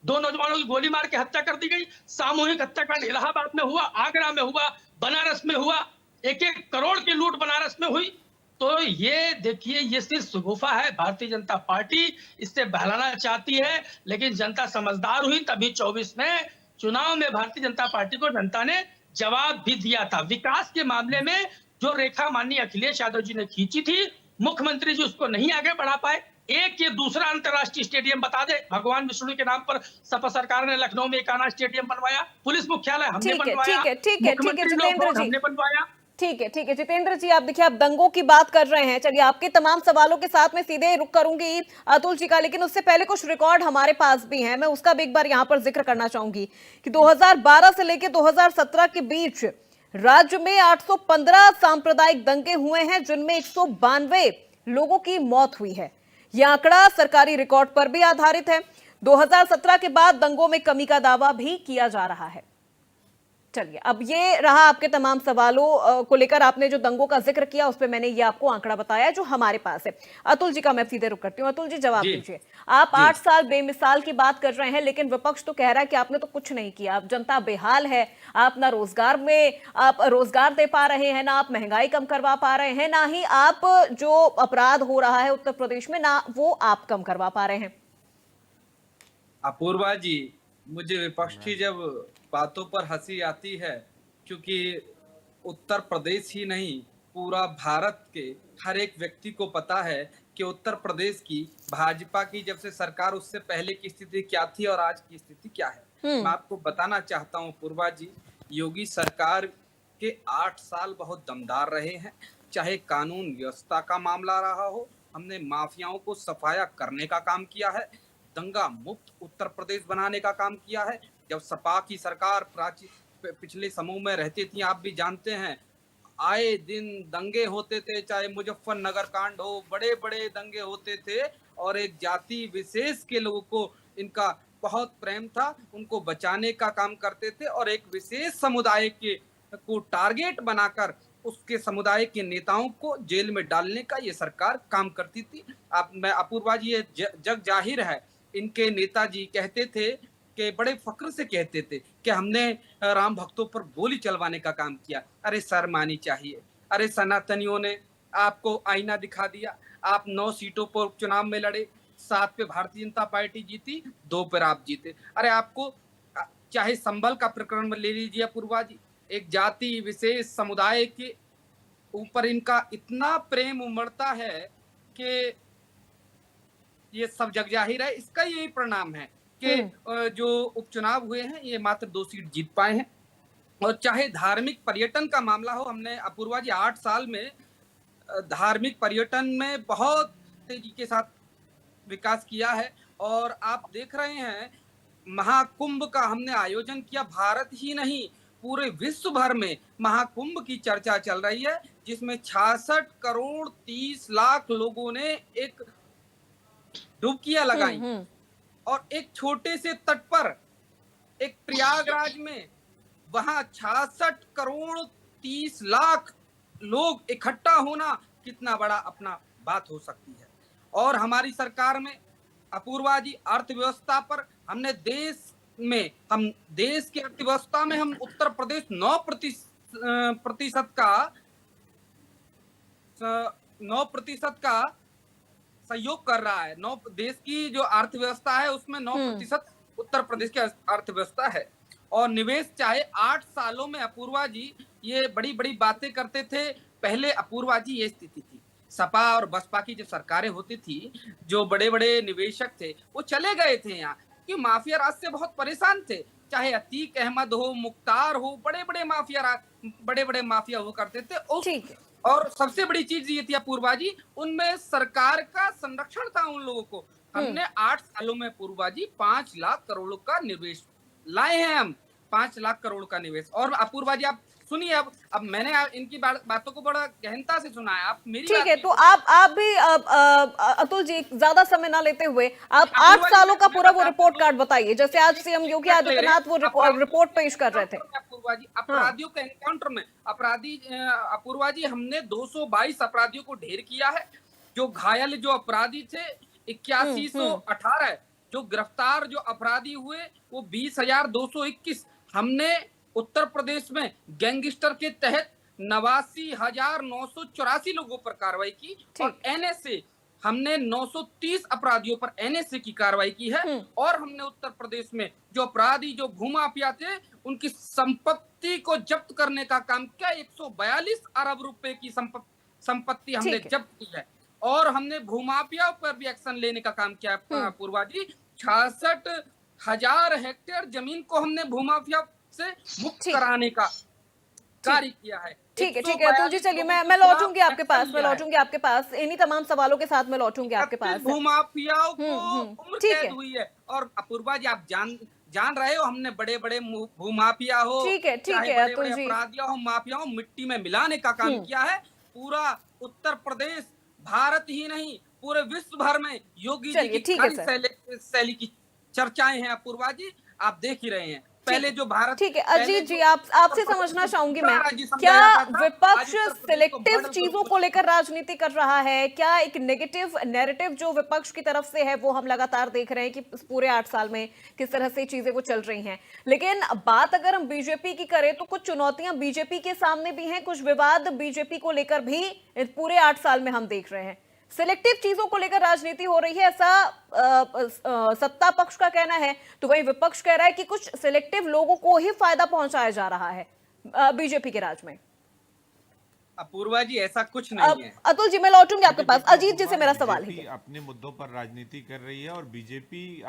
2 नौजवानों की गोली मार के हत्या कर दी गई। सामूहिक हत्याकांड इलाहाबाद में हुआ, आगरा में हुआ, बनारस में हुआ, 1-1 करोड़ की लूट बनारस में हुई। तो ये देखिए, ये सिर्फ शगुफा है। भारतीय जनता पार्टी इससे बहलाना चाहती है, लेकिन जनता समझदार हुई, तभी 24 में चुनाव में भारतीय जनता पार्टी को जनता ने जवाब भी दिया था। विकास के मामले में जो रेखा माननीय अखिलेश यादव जी ने खींची थी, मुख्यमंत्री जी उसको नहीं आगे बढ़ा पाए। एक ये दूसरा अंतर्राष्ट्रीय स्टेडियम बता दे, भगवान विष्णु के नाम पर सपा सरकार ने लखनऊ में एक आना स्टेडियम बनवाया, पुलिस मुख्यालय हमने बनवाया, मुख्यमंत्री जितेंद्र जी हमने बनवाया। ठीक है जितेंद्र जी, आप देखिए, आप दंगों की बात कर रहे हैं। चलिए, आपके तमाम सवालों के साथ मैं सीधे रुक करूंगी अतुल जी का, लेकिन उससे पहले कुछ रिकॉर्ड हमारे पास भी हैं, मैं उसका भी एक बार यहां पर जिक्र करना चाहूंगी कि 2012 से लेकर 2017 के बीच राज्य में 815 सांप्रदायिक दंगे हुए हैं, जिनमें 192 लोगों की मौत हुई है। यह आंकड़ा सरकारी रिकॉर्ड पर भी आधारित है। 2017 के बाद दंगों में कमी का दावा भी किया जा रहा है। चलिए, अब ये रहा आपके तमाम सवालों को लेकर, आपने जो दंगों का जिक्र किया उस पे मैंने ये आपको आंकड़ा बताया जो हमारे पास है। अतुल जी का मैं सीधे रुक करती हूँ। अतुल जी, जवाब दीजिए। आप 8 साल बेमिसाल की बात कर रहे हैं, लेकिन विपक्ष तो कह रहा है कि आपने तो कुछ नहीं किया, अब जनता बेहाल है, आप ना रोजगार में आप रोजगार दे पा रहे हैं, ना आप महंगाई कम करवा पा रहे हैं, ना ही आप जो अपराध हो रहा है उत्तर प्रदेश में, ना वो आप कम करवा पा रहे हैं। अपूर्वा जी, मुझे विपक्ष की जब बातों पर हंसी आती है, क्योंकि उत्तर प्रदेश ही नहीं पूरा भारत के हर एक व्यक्ति को पता है कि उत्तर प्रदेश की भाजपा की जब से सरकार, उससे पहले की स्थिति क्या थी और आज की स्थिति क्या है। मैं आपको बताना चाहता हूँ पूर्वा जी, योगी सरकार के 8 साल बहुत दमदार रहे हैं। चाहे कानून व्यवस्था का मामला रहा हो, हमने माफियाओं को सफाया करने का काम किया है, दंगा मुक्त उत्तर प्रदेश बनाने का काम किया है। जब सपा की सरकार पिछले समूह में रहती थी, आप भी जानते हैं, आए दिन दंगे होते थे, चाहे मुजफ्फरनगर कांड हो, बड़े बड़े दंगे होते थे, और एक जाति विशेष के लोगों को इनका बहुत प्रेम था, उनको बचाने का काम करते थे, और एक विशेष समुदाय को टारगेट बनाकर उसके समुदाय के नेताओं को जेल में डालने का ये सरकार काम करती थी। मैं अपूर्वा जी, ये जग जाहिर है, इनके नेताजी कहते थे कि बड़े फक्र से कहते थे कि हमने राम भक्तों पर गोली चलवाने का काम किया। अरे शर्म आनी चाहिए। अरे सनातनियों ने आपको आईना दिखा दिया, आप 9 सीटों पर चुनाव में लड़े, 7 पे भारतीय जनता पार्टी जीती, 2 पर आप जीते। अरे आपको चाहे संभल का प्रकरण ले लीजिए पूर्वा जी, एक जाति विशेष समुदाय के ऊपर इनका इतना प्रेम उमड़ता है कि ये सब जग जाहिर है। इसका यही परिणाम है कि जो उपचुनाव हुए हैं, ये मात्र 2 सीट जीत पाए हैं। और चाहे धार्मिक पर्यटन का मामला हो, हमने अपूर्वा जी 8 साल में धार्मिक पर्यटन में बहुत तेजी के साथ विकास किया है। और आप देख रहे हैं, महाकुंभ का हमने आयोजन किया। भारत ही नहीं, पूरे विश्व भर में महाकुंभ की चर्चा चल रही है, जिसमें 66 करोड़ 30 लाख लोगों ने एक डुबकियां लगाई। और एक छोटे से तट पर, एक प्रयागराज में, वहां 66 करोड़ 30 लाख लोग इकट्ठा होना कितना बड़ा अपना बात हो सकती है। और हमारी सरकार में अपूर्वा जी, अर्थव्यवस्था पर हमने हम देश की अर्थव्यवस्था में हम उत्तर प्रदेश 9% का सहयोग कर रहा है। देश की जो अर्थव्यवस्था है उसमें 9% उत्तर प्रदेश की अर्थव्यवस्था है। और निवेश चाहे 8 सालों में, अपूर्वा जी ये बड़ी बड़ी बातें करते थे। पहले अपूर्वा जी ये स्थिति थी, सपा और बसपा की जो सरकारें होती थी, जो बड़े बड़े निवेशक थे वो चले गए थे यहाँ, कि माफिया राज से बहुत परेशान थे। चाहे अतीक अहमद हो, मुख्तार हो, बड़े बड़े माफिया हुआ करते थे। और सबसे बड़ी चीज ये थी अपूर्वा जी, उनमें सरकार का संरक्षण था उन लोगों को। हमने 8 सालों में अपूर्वा जी 5 लाख करोड़ का निवेश लाए हैं, हम 5 लाख करोड़ का निवेश। और अपूर्वा जी आप सुनिए, अब मैंने इनकी बातों को बड़ा गहनता से सुना है, आप मेरी ठीक है, तो आप भी अतुल जी ज्यादा समय ना लेते हुए आप 8 सालों का पूरा वो रिपोर्ट कार्ड बताइए, जैसे आज सीएम योगी आदित्यनाथ वो रिपोर्ट पेश कर रहे थे। अपूर्वा जी, अपराधियों के एनकाउंटर में अपूर्वा जी हमने 222 अपराधियों को ढेर किया है। जो घायल जो अपराधी थे 8118, जो गिरफ्तार जो अपराधी हुए वो 20,221। हमने उत्तर प्रदेश में गैंगस्टर के तहत 89,984 लोगों पर कार्रवाई की और एनएसए हमने 930 अपराधियों पर एनएसए की कार्रवाई की है। और हमने उत्तर प्रदेश में जो अपराधी जो भूमाफिया थे उनकी संपत्ति को जब्त करने का काम किया। 142 अरब रुपए की संपत्ति हमने जब्त की है और हमने भूमाफिया पर भी एक्शन लेने का काम किया है पूर्वा जी। 66,000 हेक्टेयर जमीन को हमने भूमाफिया से मुक्त कराने का कार्य किया है। ठीक है अतुल जी, चलिए मैं लौटूंगी आपके पास, इन्हीं तमाम सवालों के साथ मैं लौटूंगी आपके पास। भूमाफियाओं को उम्र कैद हुई है और अपूर्वा जी आप जान रहे हो हमने बड़े बड़े भूमाफिया हो, ठीक है बड़े अपराधियों हो, माफिया हो, मिट्टी में मिलाने का काम किया है। पूरा उत्तर प्रदेश, भारत ही नहीं पूरे विश्व भर में योगी जी की शैली की चर्चाएं हैं अपूर्वा जी, आप देख ही रहे हैं। पहले जो भारत, ठीक है अजीत जी, आपसे समझना चाहूंगी मैं, क्या विपक्ष सिलेक्टिव चीजों को लेकर राजनीति कर रहा है? क्या एक नेगेटिव नैरेटिव जो विपक्ष की तरफ से है वो हम लगातार देख रहे हैं कि पूरे 8 साल में किस तरह से चीजें वो चल रही हैं। लेकिन बात अगर हम बीजेपी की करें तो कुछ चुनौतियां बीजेपी के सामने भी हैं, कुछ विवाद बीजेपी को लेकर भी पूरे 8 साल में हम देख रहे हैं। सिलेक्टिव चीजों को लेकर राजनीति हो रही है, ऐसा सत्ता पक्ष का कहना है, तो वही विपक्ष कह रहा है कि कुछ सिलेक्टिव लोगों को ही फायदा पहुंचाया जा रहा है बीजेपी के राज में। अपूर्वा जी ऐसा कुछ नहीं है। अतुल जी मैं लौटूंगी आपके पास। अजीत जी से मेरा सवाल है, अपने मुद्दों पर राजनीति कर रही है और बीजेपी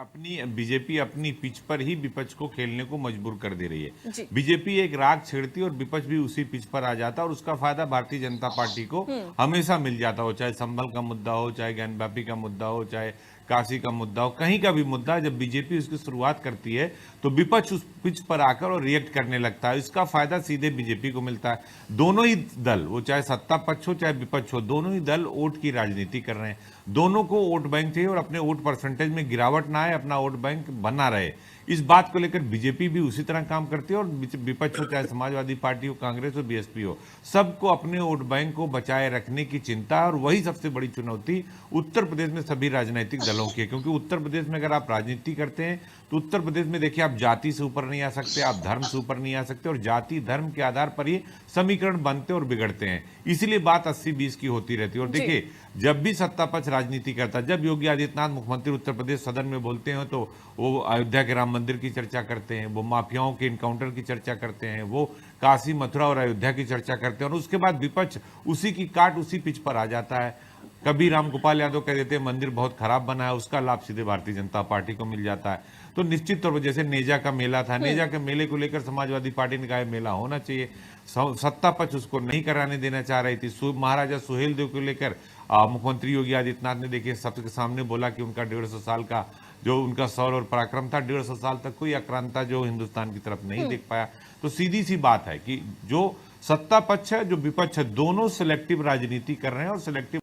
अपनी पिच पर ही विपक्ष को खेलने को मजबूर कर दे रही है। बीजेपी एक राग छेड़ती और विपक्ष भी उसी पिच पर आ जाता और उसका फायदा भारतीय जनता पार्टी को हमेशा मिल जाता हो, चाहे संभल का मुद्दा हो, चाहे ज्ञानवापी का मुद्दा हो, चाहे काशी का मुद्दा हो, कहीं का भी मुद्दा जब बीजेपी उसकी शुरुआत करती है तो विपक्ष उस पिच पर आकर और रिएक्ट करने लगता है। इसका फायदा सीधे बीजेपी को मिलता है। दोनों ही दल, वो चाहे सत्ता पक्ष हो चाहे विपक्ष हो, दोनों ही दल वोट की राजनीति कर रहे हैं। दोनों को वोट बैंक चाहिए और अपने वोट परसेंटेज में गिरावट ना आए, अपना वोट बैंक बना रहे। इस बात को लेकर बीजेपी भी उसी तरह काम करती है और विपक्ष हो चाहे समाजवादी पार्टी हो, कांग्रेस हो, बीएसपी हो, सबको अपने वोट बैंक को बचाए रखने की चिंता है। और वही सबसे बड़ी चुनौती उत्तर प्रदेश में सभी राजनीतिक दलों की है, क्योंकि उत्तर प्रदेश में अगर आप राजनीति करते हैं तो उत्तर प्रदेश में देखिए आप जाति से ऊपर नहीं आ सकते, आप धर्म से ऊपर नहीं आ सकते और जाति धर्म के आधार पर ही समीकरण बनते और बिगड़ते हैं। इसीलिए बात 80-20 की होती रहती है। और देखिए जब भी सत्ता पक्ष राजनीति करता है, जब योगी आदित्यनाथ मुख्यमंत्री उत्तर प्रदेश सदन में बोलते हैं तो वो अयोध्या के राम मंदिर की चर्चा करते हैं, वो माफियाओं के इनकाउंटर की चर्चा करते हैं, वो काशी मथुरा और अयोध्या की चर्चा करते हैं और उसके बाद विपक्ष उसी की काट उसी पिच पर आ जाता है। कभी रामगोपाल यादव कह देते हैं मंदिर बहुत खराब बना है, उसका लाभ सीधे भारतीय जनता पार्टी को मिल जाता है। तो निश्चित तौर पर जैसे नेजा का मेला था, नेजा के मेले को लेकर समाजवादी पार्टी ने कहा मेला होना चाहिए, सत्ता पक्ष उसको नहीं कराने देना चाह रही थी। महाराजा सुहेल देव को लेकर मुख्यमंत्री योगी आदित्यनाथ ने देखिए सबके सामने बोला कि उनका 150 साल का जो उनका शौर्य और पराक्रम था, 150 साल तक कोई आक्रांता जो हिंदुस्तान की तरफ नहीं देख पाया। तो सीधी सी बात है कि जो सत्ता पक्ष है, जो विपक्ष है, दोनों सिलेक्टिव राजनीति कर रहे हैं और सिलेक्टिव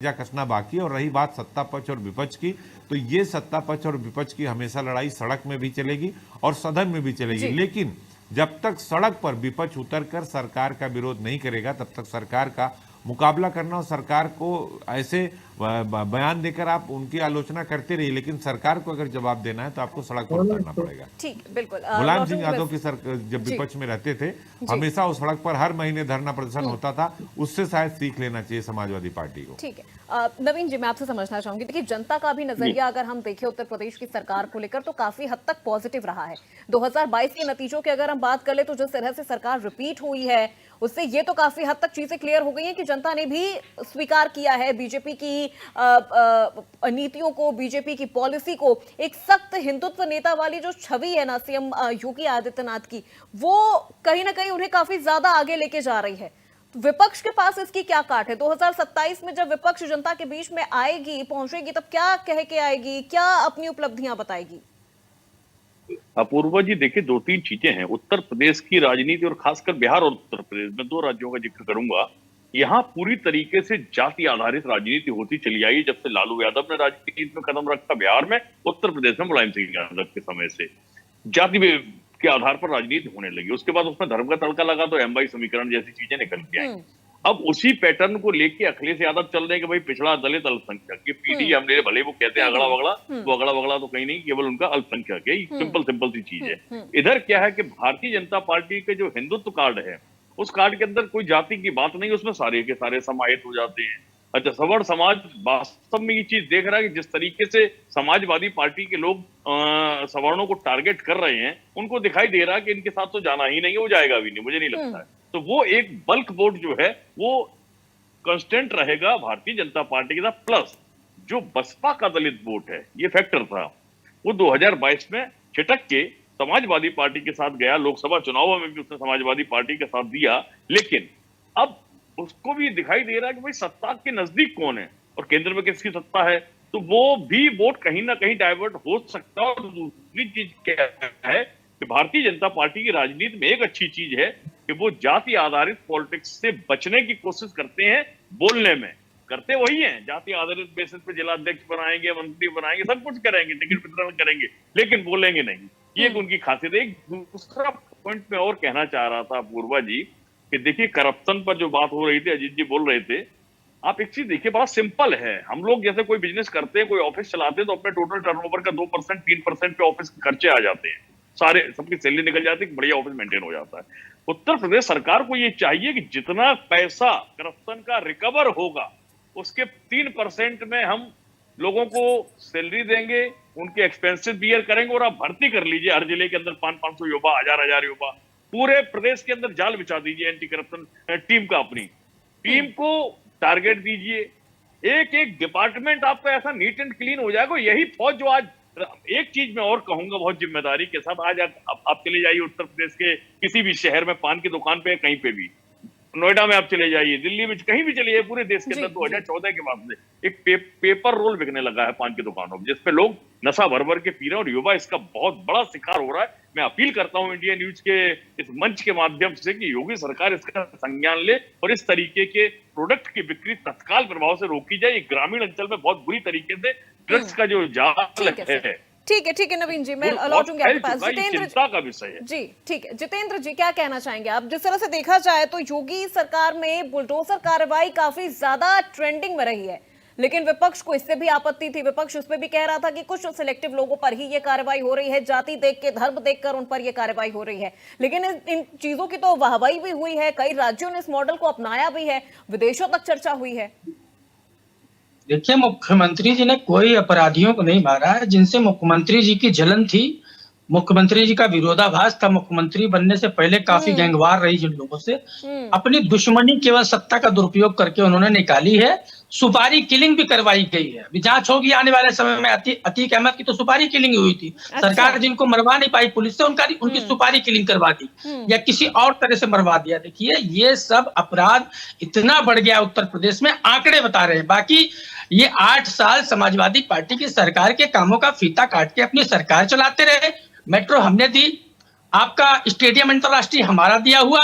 कसना बाकी है। और रही बात सत्ता पक्ष और विपक्ष की, तो ये सत्ता पक्ष और विपक्ष की हमेशा लड़ाई सड़क में भी चलेगी और सदन में भी चलेगी। लेकिन जब तक सड़क पर विपक्ष उतरकर सरकार का विरोध नहीं करेगा तब तक सरकार का मुकाबला करना और सरकार को ऐसे बयान देकर आप उनकी आलोचना करते रहिए, लेकिन सरकार को अगर जवाब देना है तो आपको सड़क पर उतरना पड़ेगा। ठीक, बिल्कुल। मुलायम सिंह यादव की जब विपक्ष में रहते थे हमेशा उस सड़क पर हर महीने धरना प्रदर्शन होता था, उससे शायद सीख लेना चाहिए समाजवादी पार्टी को। ठीक है नवीन जी, मैं आपसे समझना चाहूंगी, देखिए जनता का भी नजरिया अगर हम देखें उत्तर प्रदेश की सरकार को लेकर तो काफी हद तक पॉजिटिव रहा है। 2022 के नतीजों की अगर हम बात कर ले तो जिस तरह से सरकार रिपीट हुई है उससे ये तो काफी हद तक चीजें क्लियर हो गई हैं कि जनता ने भी स्वीकार किया है बीजेपी की नीतियों को, बीजेपी की पॉलिसी को। एक सख्त हिंदुत्व नेता वाली जो छवि है ना सीएम योगी आदित्यनाथ की, वो कहीं ना कहीं उन्हें काफी ज्यादा आगे लेके जा रही है। विपक्ष के पास इसकी क्या काट है? 2027 में जब विपक्ष जनता के बीच में आएगी, पहुंचेगी, तब क्या कह के आएगी, क्या अपनी उपलब्धियां बताएगी? अपूर्वा जी देखिए 2-3 चीजें हैं उत्तर प्रदेश की राजनीति और खासकर बिहार और उत्तर प्रदेश में, 2 राज्यों का जिक्र करूंगा। यहाँ पूरी तरीके से जाति आधारित राजनीति होती चली आई जब से लालू यादव ने राजनीति में कदम रखा बिहार में, उत्तर प्रदेश में मुलायम सिंह यादव के समय से जाति के आधार पर राजनीति होने लगी। उसके बाद उसमें धर्म का तड़का लगा तो एमवाई समीकरण जैसी चीजें निकल के आई। अब उसी पैटर्न को लेके अखिलेश यादव चल रहे हैं कि भाई पिछड़ा दलित अल्पसंख्यक, ये पीडी हमने भले वो कहते हैं अगड़ा वगड़ा, वो अगड़ा वगड़ा तो कहीं नहीं, केवल उनका अल्पसंख्यक है। सिंपल सी चीज है। इधर क्या है कि भारतीय जनता पार्टी के जो हिंदुत्व कार्ड है, उस कार्ड के अंदर कोई जाति की बात नहीं, उसमें सारे के सारे समाहित हो जाते हैं। अच्छा, सवर्ण समाज वास्तव में ये चीज देख रहा है कि जिस तरीके से समाजवादी पार्टी के लोग सवर्णों को टारगेट कर रहे हैं, उनको दिखाई दे रहा है कि इनके साथ तो जाना ही नहीं, वो जाएगा भी नहीं, मुझे नहीं लगता है। तो वो एक बल्क वोट जो है वो कांस्टेंट रहेगा भारतीय जनता पार्टी के साथ। प्लस जो बसपा का दलित वोट है, ये फैक्टर था, वो 2022 में छिटक के समाजवादी पार्टी के साथ गया। लोकसभा चुनावों में भी उसने समाजवादी पार्टी के साथ दिया, लेकिन अब उसको भी दिखाई दे रहा है कि भाई सत्ता के नजदीक कौन है और केंद्र में किसकी सत्ता है, तो वो भी वोट कहीं ना कहीं डाइवर्ट हो सकता है। और दूसरी चीज क्या है कि भारतीय जनता पार्टी की राजनीति में एक अच्छी चीज है कि वो जाति आधारित पॉलिटिक्स से बचने की कोशिश करते हैं। बोलने में करते वही हैं, जाति आधारित बेसिस पे जिला अध्यक्ष बनाएंगे, मंत्री बनाएंगे, सब कुछ करेंगे, टिकट वितरण करेंगे, लेकिन बोलेंगे नहीं। ये एक उनकी खासियत है। एक दूसरा पॉइंट में और कहना चाह रहा था पूर्वा जी कि देखिए करप्शन पर जो बात हो रही थी, अजीत जी बोल रहे थे, आप एक चीज देखिए, बड़ा सिंपल है। हम लोग जैसे कोई बिजनेस करते हैं, कोई ऑफिस चलाते हैं, तो अपने टोटल टर्नओवर का 2% 3% पे ऑफिस के खर्चे आ जाते हैं, सारे सबकी सैलरी निकल जाती है, बढ़िया ऑफिस मेंटेन हो जाता है। उत्तर प्रदेश सरकार को ये चाहिए कि जितना पैसा करप्शन का रिकवर होगा, उसके 3% में हम लोगों को सैलरी देंगे, उनके एक्सपेंसेस बियर करेंगे, और आप भर्ती कर लीजिए हर जिले के अंदर 500 युवा, 1000 युवा, पूरे प्रदेश के अंदर जाल बिछा दीजिए एंटी करप्शन टीम का। अपनी टीम को टारगेट दीजिए, एक एक डिपार्टमेंट आपका ऐसा नीट एंड क्लीन हो जाएगा। यही फौज जो आज, एक चीज मैं और कहूंगा बहुत जिम्मेदारी के साथ, आज आप चले जाइए उत्तर प्रदेश के किसी भी शहर में, पान की दुकान पे कहीं पे भी, नोएडा में आप चले जाइए, दिल्ली में कहीं भी चले जाइए, पूरे देश के अंदर 2014 के बाद से एक पेपर रोल बिकने लगा है पान की दुकानों में, जिसपे लोग नशा भर भर के पी रहे हैं और युवा इसका बहुत बड़ा शिकार हो रहा है। मैं अपील करता हूं इंडिया न्यूज के इस मंच के माध्यम से कि योगी सरकार इसका संज्ञान ले और इस तरीके के प्रोडक्ट की बिक्री तत्काल प्रभाव से रोकी जाए। ग्रामीण अंचल में बहुत बुरी तरीके से ड्रग्स का जो जाल है। ठीक है नवीन जी, मैं लौटूंगी आपके पास। जितेंद्र, चिंता का विषय है जी ठीक है, जितेंद्र जी क्या कहना चाहेंगे आप? जिस तरह से देखा जाए तो योगी सरकार में बुलडोजर कार्रवाई काफी ज्यादा ट्रेंडिंग में रही है, लेकिन विपक्ष को इससे भी आपत्ति थी। विपक्ष उसमें भी कह रहा था कि कुछ सिलेक्टिव लोगों पर ही ये कार्रवाई हो रही है, जाति देख के, धर्म देखकर उन पर ये कार्रवाई हो रही है। लेकिन इन चीजों की तो वाहवाही भी हुई है, कई राज्यों ने इस मॉडल को अपनाया भी है, विदेशों तक चर्चा हुई है। देखिए, मुख्यमंत्री जी ने कोई अपराधियों को नहीं मारा है। जिनसे मुख्यमंत्री जी की जलन थी, मुख्यमंत्री जी का विरोधाभास था, मुख्यमंत्री बनने से पहले काफी गैंगवार रही जिन लोगों से, अपनी दुश्मनी केवल सत्ता का दुरुपयोग करके उन्होंने निकाली है। सुपारी किलिंग भी करवाई गई है। अभी जांच होगी आने वाले समय में। अतीक अहमद की तो सुपारी किलिंग हुई थी। सरकार जिनको मरवा नहीं पाई पुलिस से, उनकी सुपारी किलिंग करवा दी या किसी और तरह से मरवा दिया। देखिए, ये सब अपराध इतना बढ़ गया उत्तर प्रदेश में, आंकड़े बता रहे हैं। बाकी ये 8 साल समाजवादी पार्टी की सरकार के कामों का फीता काट के अपनी सरकार चलाते रहे। मेट्रो हमने दी, आपका स्टेडियम अंतरराष्ट्रीय हमारा दिया हुआ,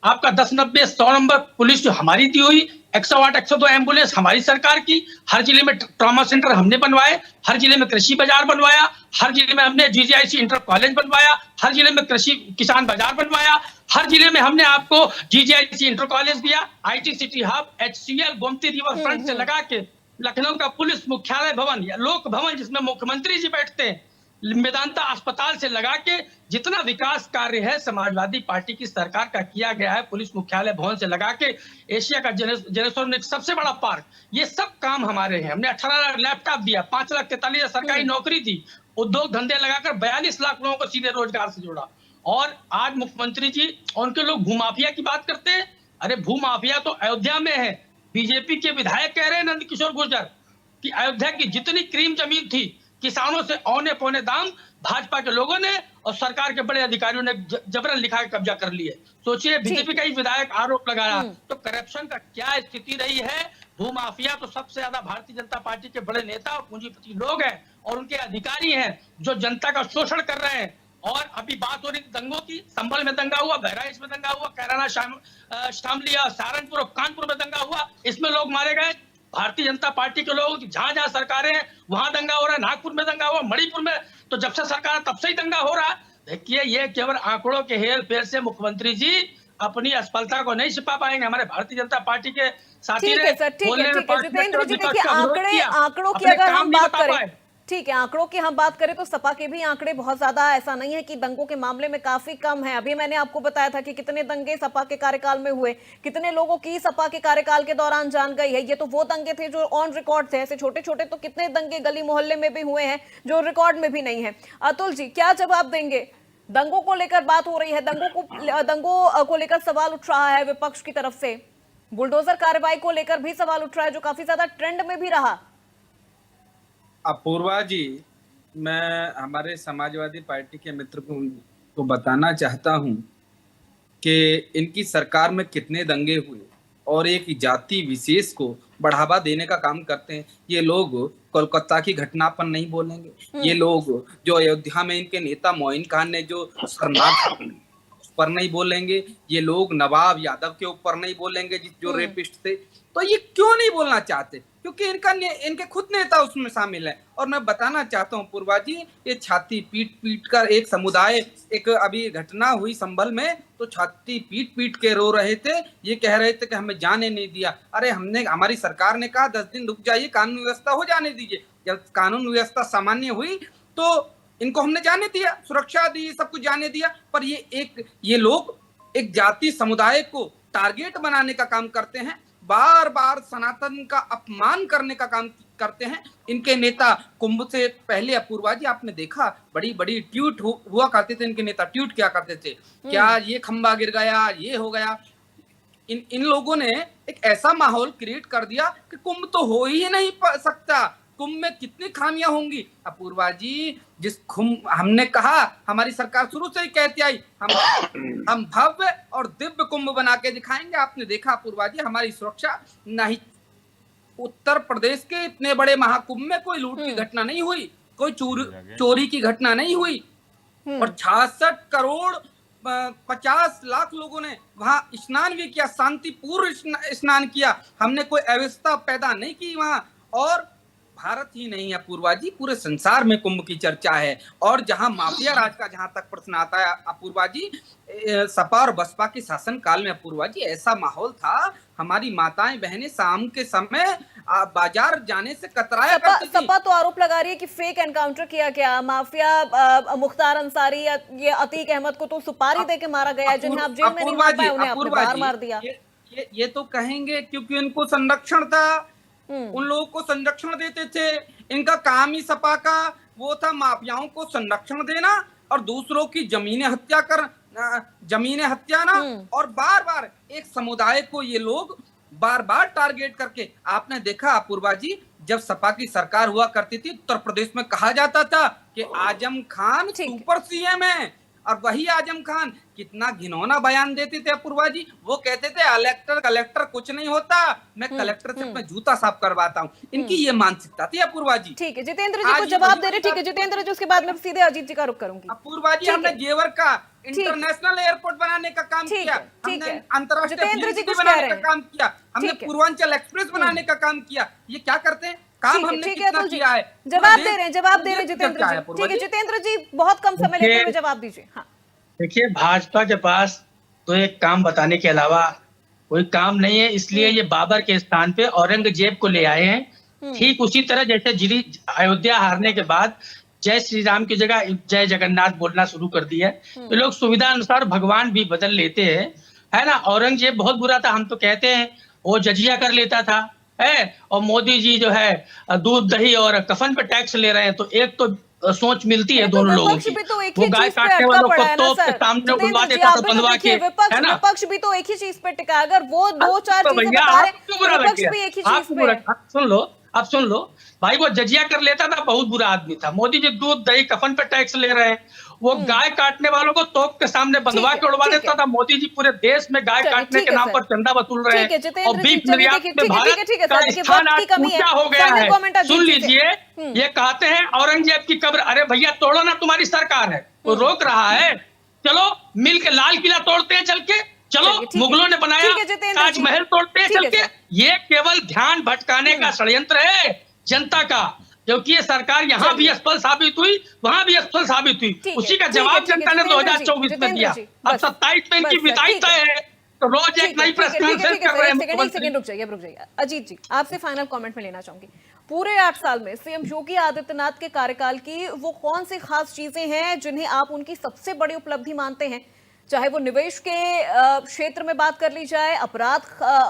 आपका 10-90-100 नंबर पुलिस जो हमारी दी हुई, 108 102 एम्बुलेंस हमारी सरकार की, हर जिले में ट्रॉमा सेंटर हमने बनवाए, हर जिले में कृषि बाजार बनवाया, हर जिले में हमने जीजीआईसी इंटर कॉलेज बनवाया, हर जिले में कृषि किसान बाजार बनवाया, हर जिले में हमने आपको जीजीआईसी इंटर कॉलेज दिया, IT city hub, HCL Gomti river front से लगा के लखनऊ का पुलिस मुख्यालय भवन या लोक भवन जिसमें मुख्यमंत्री जी बैठते हैं, मेदांता अस्पताल से लगा के जितना विकास कार्य है समाजवादी पार्टी की सरकार का किया गया है, पुलिस मुख्यालय भवन से लगा के एशिया का जेनेश्वर सबसे बड़ा पार्क, ये सब काम हमारे हैं। हमने 18 लाख लैपटॉप दिया, 5,43,000 सरकारी नौकरी दी, उद्योग धंधे लगाकर 42 लाख लोगों को सीधे रोजगार से जोड़ा। और आज मुख्यमंत्री जी उनके लोग भूमाफिया की बात करते हैं। अरे भूमाफिया तो अयोध्या में है। बीजेपी के विधायक कह रहे हैं नंद किशोर गुर्जर कि अयोध्या की जितनी क्रीम जमीन थी, किसानों से औने पौने दाम भाजपा के लोगों ने और सरकार के बड़े अधिकारियों ने जबरन लिखा के कब्जा कर लिए। सोचिए, बीजेपी का ही विधायक आरोप लगाया, तो करप्शन का क्या स्थिति रही है। भूमाफिया तो सबसे ज्यादा भारतीय जनता पार्टी के बड़े नेता और पूंजीपति लोग हैं और उनके अधिकारी हैं जो जनता का शोषण कर रहे हैं। और अभी बात हो रही दंगों की, संभल में दंगा हुआ, बहराइच में दंगा हुआ, कैराना शामली, सहारनपुर और कानपुर में दंगा हुआ, इसमें लोग मारे गए। भारतीय जनता पार्टी के लोग जहां जहां सरकारें हैं वहां दंगा हो रहा है। नागपुर में दंगा हुआ, मणिपुर में, तो जब से सरकार तब से ही दंगा हो रहा है। देखिए, ये केवल आंकड़ों के हेर फेर से मुख्यमंत्री जी अपनी असफलता को नहीं छिपा पाएंगे। हमारे भारतीय जनता पार्टी के साथी ठीक ने है सर, ठीक है बोलने में ठीक है पार्टी जितेंद्र जी, विपक्ष देखिए का विरोध किया, आंकड़ों की अपने अगर काम हम नहीं बात बता करें, पाए। ठीक है आंकड़ों की हम बात करें तो सपा के भी आंकड़े बहुत ज्यादा, ऐसा नहीं है कि दंगों के मामले में काफी कम है। अभी मैंने आपको बताया था कि कितने दंगे सपा के कार्यकाल में हुए, कितने लोगों की सपा के कार्यकाल के दौरान जान गई है। ये तो वो दंगे थे जो ऑन रिकॉर्ड थे, ऐसे छोटे छोटे तो कितने दंगे गली मोहल्ले में भी हुए हैं जो रिकॉर्ड में भी नहीं है। अतुल जी क्या जवाब देंगे? दंगों को लेकर बात हो रही है, दंगों को लेकर सवाल उठ रहा है विपक्ष की तरफ से, बुलडोजर कार्रवाई को लेकर भी सवाल उठ रहा है जो काफी ज्यादा ट्रेंड में भी रहा। अपूर्वा जी, मैं हमारे समाजवादी पार्टी के मित्र को बताना चाहता हूं कि इनकी सरकार में कितने दंगे हुए और एक जाति विशेष को बढ़ावा देने का काम करते हैं। ये लोग कोलकाता की घटना पर नहीं बोलेंगे, ये लोग जो अयोध्या में इनके नेता मोइन खान ने जो शरणार्थ उस पर नहीं बोलेंगे, ये लोग नवाब यादव के ऊपर नहीं बोलेंगे जो रेपिस्ट थे। तो ये क्यों नहीं बोलना चाहते? क्योंकि इनके खुद नेता उसमें शामिल है। और मैं बताना चाहता हूँ पूर्वा जी, ये छाती पीट पीट कर एक समुदाय, एक अभी घटना हुई संभल में, तो छाती पीट पीट के रो रहे थे, ये कह रहे थे कि हमें जाने नहीं दिया। अरे हमारी सरकार ने कहा 10 दिन रुक जाइए, कानून व्यवस्था हो जाने दीजिए। जब कानून व्यवस्था सामान्य हुई तो इनको हमने जाने दिया, सुरक्षा दी, सब कुछ जाने दिया। पर ये लोग एक जाति समुदाय को टारगेट बनाने का काम करते हैं, बार बार सनातन का अपमान करने का काम करते हैं। इनके नेता कुंभ से पहले अपूर्वा जी आपने देखा, बड़ी बड़ी ट्वीट हुआ करते थे इनके नेता, ट्वीट क्या करते थे, क्या ये खंबा गिर गया, ये हो गया। इन लोगों ने एक ऐसा माहौल क्रिएट कर दिया कि कुंभ तो हो ही नहीं सकता, कुंभ में कितनी खामियां होंगी। अपूर्वा जी, जिस कुंभ हमने कहा, हमारी सरकार शुरू से ही कहती आई हम भव्य और दिव्य कुंभ बना के दिखाएंगे। आपने देखा अपूर्वा जी, हमारी सुरक्षा नहीं, उत्तर प्रदेश के इतने बड़े महाकुंभ में कोई लूट की घटना नहीं हुई, कोई चोरी की घटना नहीं हुई, और 66 करोड़ 50 लाख लोगों ने वहां स्नान भी किया, शांतिपूर्ण स्नान किया। हमने कोई अव्यवस्था पैदा नहीं की वहां। और भारत ही नहीं है अपूर्वा जी, पूरे संसार में कुंभ की चर्चा है। और जहां माफिया राज का जहां तक प्रश्न आता है अपूर्वा जी, सपा और बसपा के शासन काल में अपूर्वा जी ऐसा माहौल था, हमारी माताएं बहनें शाम के समय बाजार जाने से कतराया करती थी। सपा तो आरोप लगा रही है कि फेक एनकाउंटर किया गया, माफिया मुख्तार अंसारी या ये अतीक अहमद को तो सुपारी देके मारा गया, जिन्हें आप जेल में नहीं मार पाए, उन्हें आपने बाहर मार दिया। ये तो कहेंगे क्योंकि उनको संरक्षण था, उन लोगों को संरक्षण देते थे। इनका काम ही सपा का वो था, माफियाओं को संरक्षण देना और दूसरों की जमीनें हत्याना, और बार बार एक समुदाय को ये लोग बार बार टारगेट करके। आपने देखा अपूर्वा जी, जब सपा की सरकार हुआ करती थी, उत्तर प्रदेश में कहा जाता था कि आजम खान सुपर सीएम है, और वही आजम खान कितना घिनौना बयान देते थे अपूर्वा जी। वो कहते थे कलेक्टर कुछ नहीं होता, मैं कलेक्टर से अपना जूता साफ करवाता हूँ। इनकी ये मानसिकता थी अपूर्वा जी। ठीक है, जितेंद्र जी को जवाब दे रहे, ठीक है जितेंद्र जी, उसके बाद में सीधे अजीत जी का रुख करूंगी। अपूर्वा जी, हमने जेवर का इंटरनेशनल एयरपोर्ट बनाने का काम किया, हमने अंतरराष्ट्रीय बनाने का काम किया, हमने पूर्वांचल एक्सप्रेस बनाने का काम किया। ये क्या करते हैं काम, हमने कितना किया है। जवाब दे रहे हैं जितेंद्र जी। ठीक है जितेंद्र जी, बहुत कम समय लेते हुए जवाब दीजिए। हाँ, देखिए, भाजपा के पास तो एक काम बताने के अलावा कोई काम नहीं है, इसलिए ये बाबर के स्थान पे औरंगजेब को ले आए हैं। ठीक उसी तरह जैसे अयोध्या हारने के बाद जय श्री राम की जगह जय जगन्नाथ बोलना शुरू कर दिया। ये लोग सुविधा अनुसार भगवान भी बदल लेते हैं, है ना। औरंगजेब बहुत बुरा था, हम तो कहते हैं वो जजिया कर लेता था, है। और मोदी जी जो है दूध दही और कफन पे टैक्स ले रहे हैं, तो एक तो सोच मिलती है दोनों लोगों की। वो गाय काटने वालों को तोप के सामने बुलवा देता था बंधवा के, है ना। विपक्ष भी तो एक ही चीज पे टिका, अगर वो दो चार चीजें बता रहे, विपक्ष भी एक ही चीज पे। अब सुन लो भाई, वो जजिया कर लेता था, बहुत बुरा आदमी था। मोदी जी दूध दही कफन पे टैक्स ले रहे हैं, वो गाय काटने वालों को तोप के सामने बंधवा के उड़वा देता था। मोदी जी पूरे देश में गाय काटने के नाम पर चंदा वसूल रहे हैं, और बीफ निर्यात में भारत का स्थान आज ऊंचा हो गया है। सुन लीजिए, ये कहते हैं औरंगजेब की कब्र, अरे भैया तोड़ो ना, तुम्हारी सरकार है, वो रोक रहा है, चलो मिल के लाल किला तोड़ते हैं चल के, चलो मुगलों ने बनाया ताजमहल तोड़ते हैं चल के। ये केवल ध्यान भटकाने का षड्यंत्र है जनता का। क्योंकि ये सरकार यहाँ भी असफल साबित हुई, वहां भी असफल साबित हुई। उसी का जवाब जनता ने 2024 में दिया। अब 27 में इनकी विदाई तय है, तो रोज एक नई प्रेस कॉन्फ्रेंस कर रहे हैं। एक सेकंड रुक जाइए। अजीत जी, आपसे फाइनल कमेंट में लेना चाहूंगी, पूरे 8 साल में सीएम योगी आदित्यनाथ के कार्यकाल की वो कौन सी खास चीजें हैं जिन्हें आप उनकी सबसे बड़ी उपलब्धि मानते हैं? चाहे वो निवेश के क्षेत्र में बात कर ली जाए, अपराध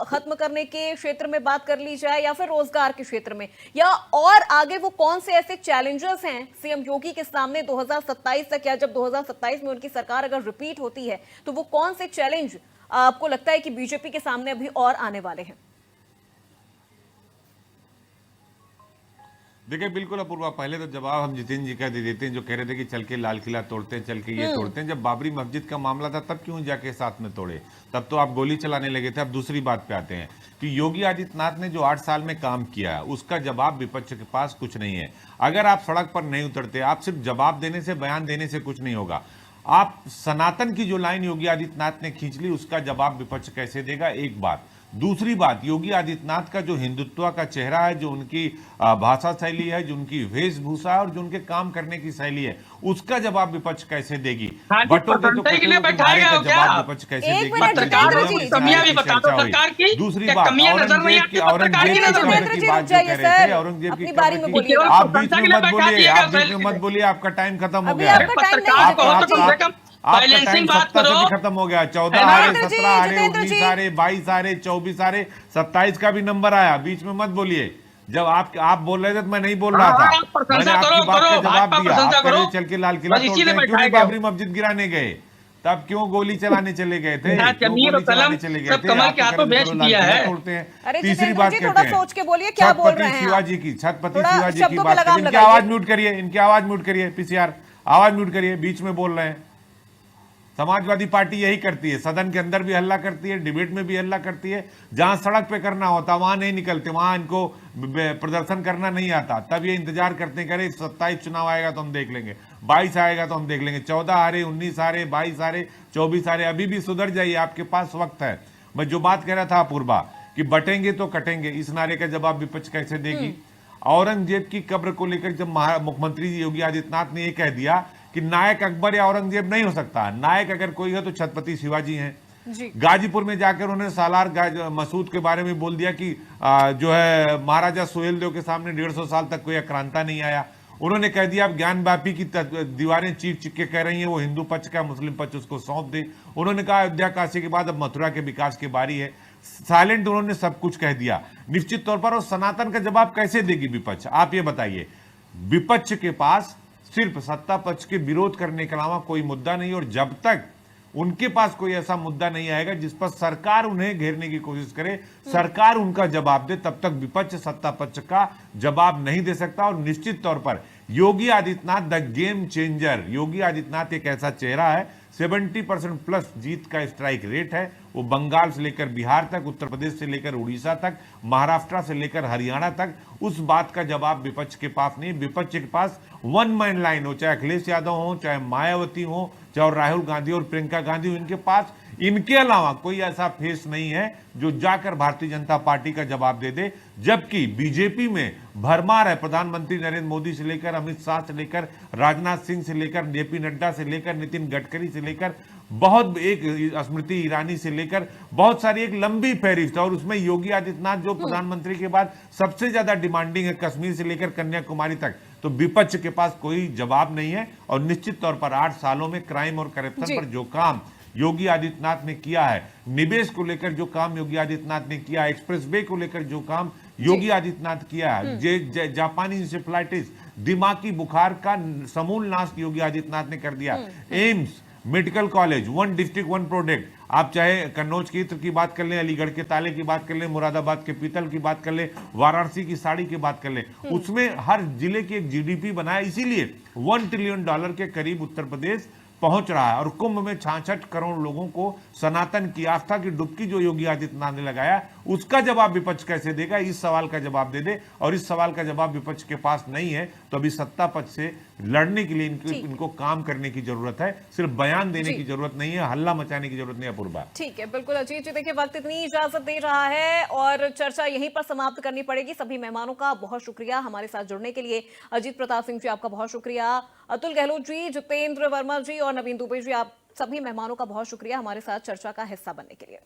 खत्म करने के क्षेत्र में बात कर ली जाए, या फिर रोजगार के क्षेत्र में, या और आगे वो कौन से ऐसे चैलेंजेस हैं सीएम योगी के सामने 2027 तक, या जब 2027 में उनकी सरकार अगर रिपीट होती है तो वो कौन से चैलेंज आपको लगता है कि बीजेपी के सामने अभी और आने वाले हैं? देखिए बिल्कुल अपूर्वा, पहले तो जवाब हम जितेंद्र जी का दे देते हैं जो कह रहे थे कि चल के लाल किला तोड़ते हैं, चल के ये तोड़ते हैं। जब बाबरी मस्जिद का मामला था तब क्यों जाके साथ में तोड़े? तब तो आप गोली चलाने लगे थे। अब दूसरी बात पे आते हैं कि योगी आदित्यनाथ ने जो 8 साल में काम किया उसका जवाब विपक्ष के पास कुछ नहीं है। अगर आप सड़क पर नहीं उतरते, आप सिर्फ जवाब देने से, बयान देने से कुछ नहीं होगा। आप सनातन की जो लाइन योगी आदित्यनाथ ने खींच ली उसका जवाब विपक्ष कैसे देगा? एक बात। दूसरी बात, योगी आदित्यनाथ का जो हिंदुत्व का चेहरा है, जो उनकी भाषा शैली है, जो उनकी वेशभूषा है और जो उनके काम करने की शैली है, उसका जवाब विपक्ष कैसे देगी? बटोगे तो जवाब विपक्ष कैसे देगी? दूसरी बात, औरंगजेब की बात जो कह रहे थे, औरंगजेब की, आप बीच में मत बोलिए, आप बीच में मत बोलिए, आपका टाइम खत्म हो गया है। बैलेंसिंग बात करो, खत्म हो गया। 14 हारे, 17 हारे, 19 हारे, 22 हारे, 24 हारे, 27 का भी नंबर आया। बीच में मत बोलिए। जब आप बोल रहे थे तो मैं नहीं बोल रहा था, मैंने आपकी बात का जवाब दिया। आप पहले चल के लाल किला तोड़ते हैं, क्यों नहीं बाबरी मस्जिद गिराने गए? तब क्यों गोली चलाने चले गए थे? जमीर कलम सब कमल के हाथों बेच दिया है। तीसरी बात कहते हैं, सोच के बोलिए क्या बोल रहे हैं? शिवाजी की, छत्रपति शिवाजी की बात, इनकी आवाज म्यूट करिए, इनकी आवाज म्यूट करिए। पीसीआर आवाज म्यूट करिए, बीच में बोल रहे हैं। समाजवादी पार्टी यही करती है, सदन के अंदर भी हल्ला करती है, डिबेट में भी हल्ला करती है। जहां सड़क पे करना होता वहां नहीं निकलते, वहां इनको प्रदर्शन करना नहीं आता। तब ये इंतजार करते हैं, करे 27 चुनाव आएगा तो हम देख लेंगे, 22 आएगा तो हम देख लेंगे। 14 हारे, 19 हारे, 22 हारे, 24 हारे, अभी भी सुधर जाइए, आपके पास वक्त है। मैं जो बात कह रहा था अपूर्वा कि बटेंगे तो कटेंगे, इस नारे का जवाब विपक्ष कैसे देगी? औरंगजेब की कब्र को लेकर जब मुख्यमंत्री योगी आदित्यनाथ ने यह कह दिया कि नायक अकबर या औरंगजेब नहीं हो सकता, नायक अगर कोई है तो छत्रपति शिवाजी हैं। गाजीपुर में जाकर उन्होंने सालार मसूद के बारे में बोल दिया कि जो है महाराजा सुहेलदेव के सामने 150 साल तक कोई आक्रांता नहीं आया। उन्होंने कह दिया अब ज्ञान वापी की दीवारें चीख चीख के कह रही हैं वो हिंदू पक्ष का, मुस्लिम पक्ष उसको सौंप दे। उन्होंने कहा अयोध्या काशी के बाद अब मथुरा के विकास की बारी है। साइलेंट उन्होंने सब कुछ कह दिया निश्चित तौर पर। और सनातन का जवाब कैसे देगी विपक्ष, आप ये बताइए? विपक्ष के पास सिर्फ सत्ता पक्ष के विरोध करने के अलावा कोई मुद्दा नहीं, और जब तक उनके पास कोई ऐसा मुद्दा नहीं आएगा जिस पर सरकार उन्हें घेरने की कोशिश करे, सरकार उनका जवाब दे, तब तक विपक्ष सत्ता पक्ष का जवाब नहीं दे सकता। और निश्चित तौर पर Yogi Adityanath the game changer, Yogi Adityanath एक ऐसा चेहरा है, 70% प्लस जीत का स्ट्राइक रेट है। वो बंगाल से लेकर बिहार तक, उत्तर प्रदेश से लेकर उड़ीसा तक, महाराष्ट्र से लेकर हरियाणा तक, उस बात का जवाब विपक्ष के पास नहीं। विपक्ष के पास वन मैन लाइन हो, चाहे अखिलेश यादव हो, चाहे मायावती हो, चाहे राहुल गांधी और प्रियंका गांधी हो, इनके पास इनके अलावा कोई ऐसा फेस नहीं है जो जाकर भारतीय जनता पार्टी का जवाब दे दे। जबकि बीजेपी में भरमार है, प्रधानमंत्री नरेंद्र मोदी से लेकर अमित शाह से लेकर राजनाथ सिंह से लेकर जेपी नड्डा से लेकर नितिन गडकरी से लेकर बहुत एक स्मृति ईरानी से लेकर बहुत सारी एक लंबी फहरिस्त है। और उसमें योगी आदित्यनाथ जो प्रधानमंत्री के बाद सबसे ज्यादा डिमांडिंग है, कश्मीर से लेकर कन्याकुमारी तक। तो विपक्ष के पास कोई जवाब नहीं है। और निश्चित तौर पर 8 सालों में क्राइम और करप्शन पर जो काम योगी आदित्यनाथ ने किया है, निवेश को लेकर जो काम योगी आदित्यनाथ ने किया, एक्सप्रेस वे को लेकर जो काम योगी आदित्यनाथ किया है, जापानी इंसेफ्लाइटिस, दिमागी बुखार का समूल नाश योगी आदित्यनाथ ने कर दिया, AIIMS, medical college, 1 district 1 product. आप चाहे कन्नौज की इत्र की बात कर लें, अलीगढ़ के ताले की बात कर लें, मुरादाबाद के पीतल की बात कर लें, वाराणसी की साड़ी की बात कर लें, उसमें हर जिले की एक जीडीपी बनाया। इसीलिए $1 ट्रिलियन के करीब उत्तर प्रदेश पहुंच रहा है। और कुंभ में 66 करोड़ लोगों को सनातन की आस्था की डुबकी जो योगी आदित्यनाथ ने लगाया, उसका जवाब विपक्ष कैसे देगा, इस सवाल का जवाब दे दे। और इस सवाल का जवाब विपक्ष के पास नहीं है तो अभी सत्ता पक्ष से लड़ने के लिए इनको काम करने की जरूरत है, सिर्फ बयान देने की जरूरत नहीं है, हल्ला मचाने की जरूरत नहीं है। अपूर्वा, ठीक है, बिल्कुल अजीत जी, देखिए वक्त इतनी इजाजत दे रहा है और चर्चा यहीं पर समाप्त करनी पड़ेगी। सभी मेहमानों का बहुत शुक्रिया हमारे साथ जुड़ने के लिए। अजीत प्रताप सिंह जी आपका बहुत शुक्रिया, अतुल गहलोत जी, जितेंद्र वर्मा जी और नवीन दुबे जी, आप सभी मेहमानों का बहुत शुक्रिया हमारे साथ चर्चा का हिस्सा बनने के लिए।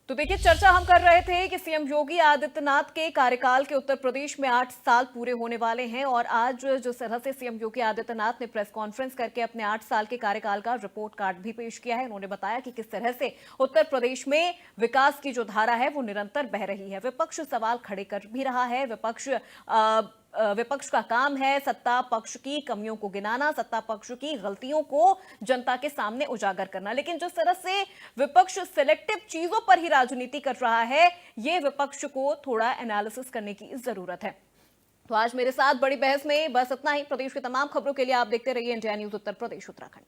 तो देखिए, चर्चा हम कर रहे थे कि सीएम योगी आदित्यनाथ के कार्यकाल के उत्तर प्रदेश में 8 साल पूरे होने वाले हैं और आज जिस तरह से सीएम योगी आदित्यनाथ ने प्रेस कॉन्फ्रेंस करके अपने 8 साल के कार्यकाल का रिपोर्ट कार्ड भी पेश किया है। उन्होंने बताया कि किस तरह से उत्तर प्रदेश में विकास की जो धारा है वो निरंतर बह रही है। विपक्ष सवाल खड़े कर भी रहा है, विपक्ष का काम है सत्ता पक्ष की कमियों को गिनाना, सत्ता पक्ष की गलतियों को जनता के सामने उजागर करना, लेकिन जिस तरह से विपक्ष सिलेक्टिव चीजों पर ही राजनीति कर रहा है, ये विपक्ष को थोड़ा एनालिसिस करने की जरूरत है। तो आज मेरे साथ बड़ी बहस में बस इतना ही। प्रदेश की तमाम खबरों के लिए आप देखते रहिए इंडिया न्यूज उत्तर प्रदेश उत्तराखंड।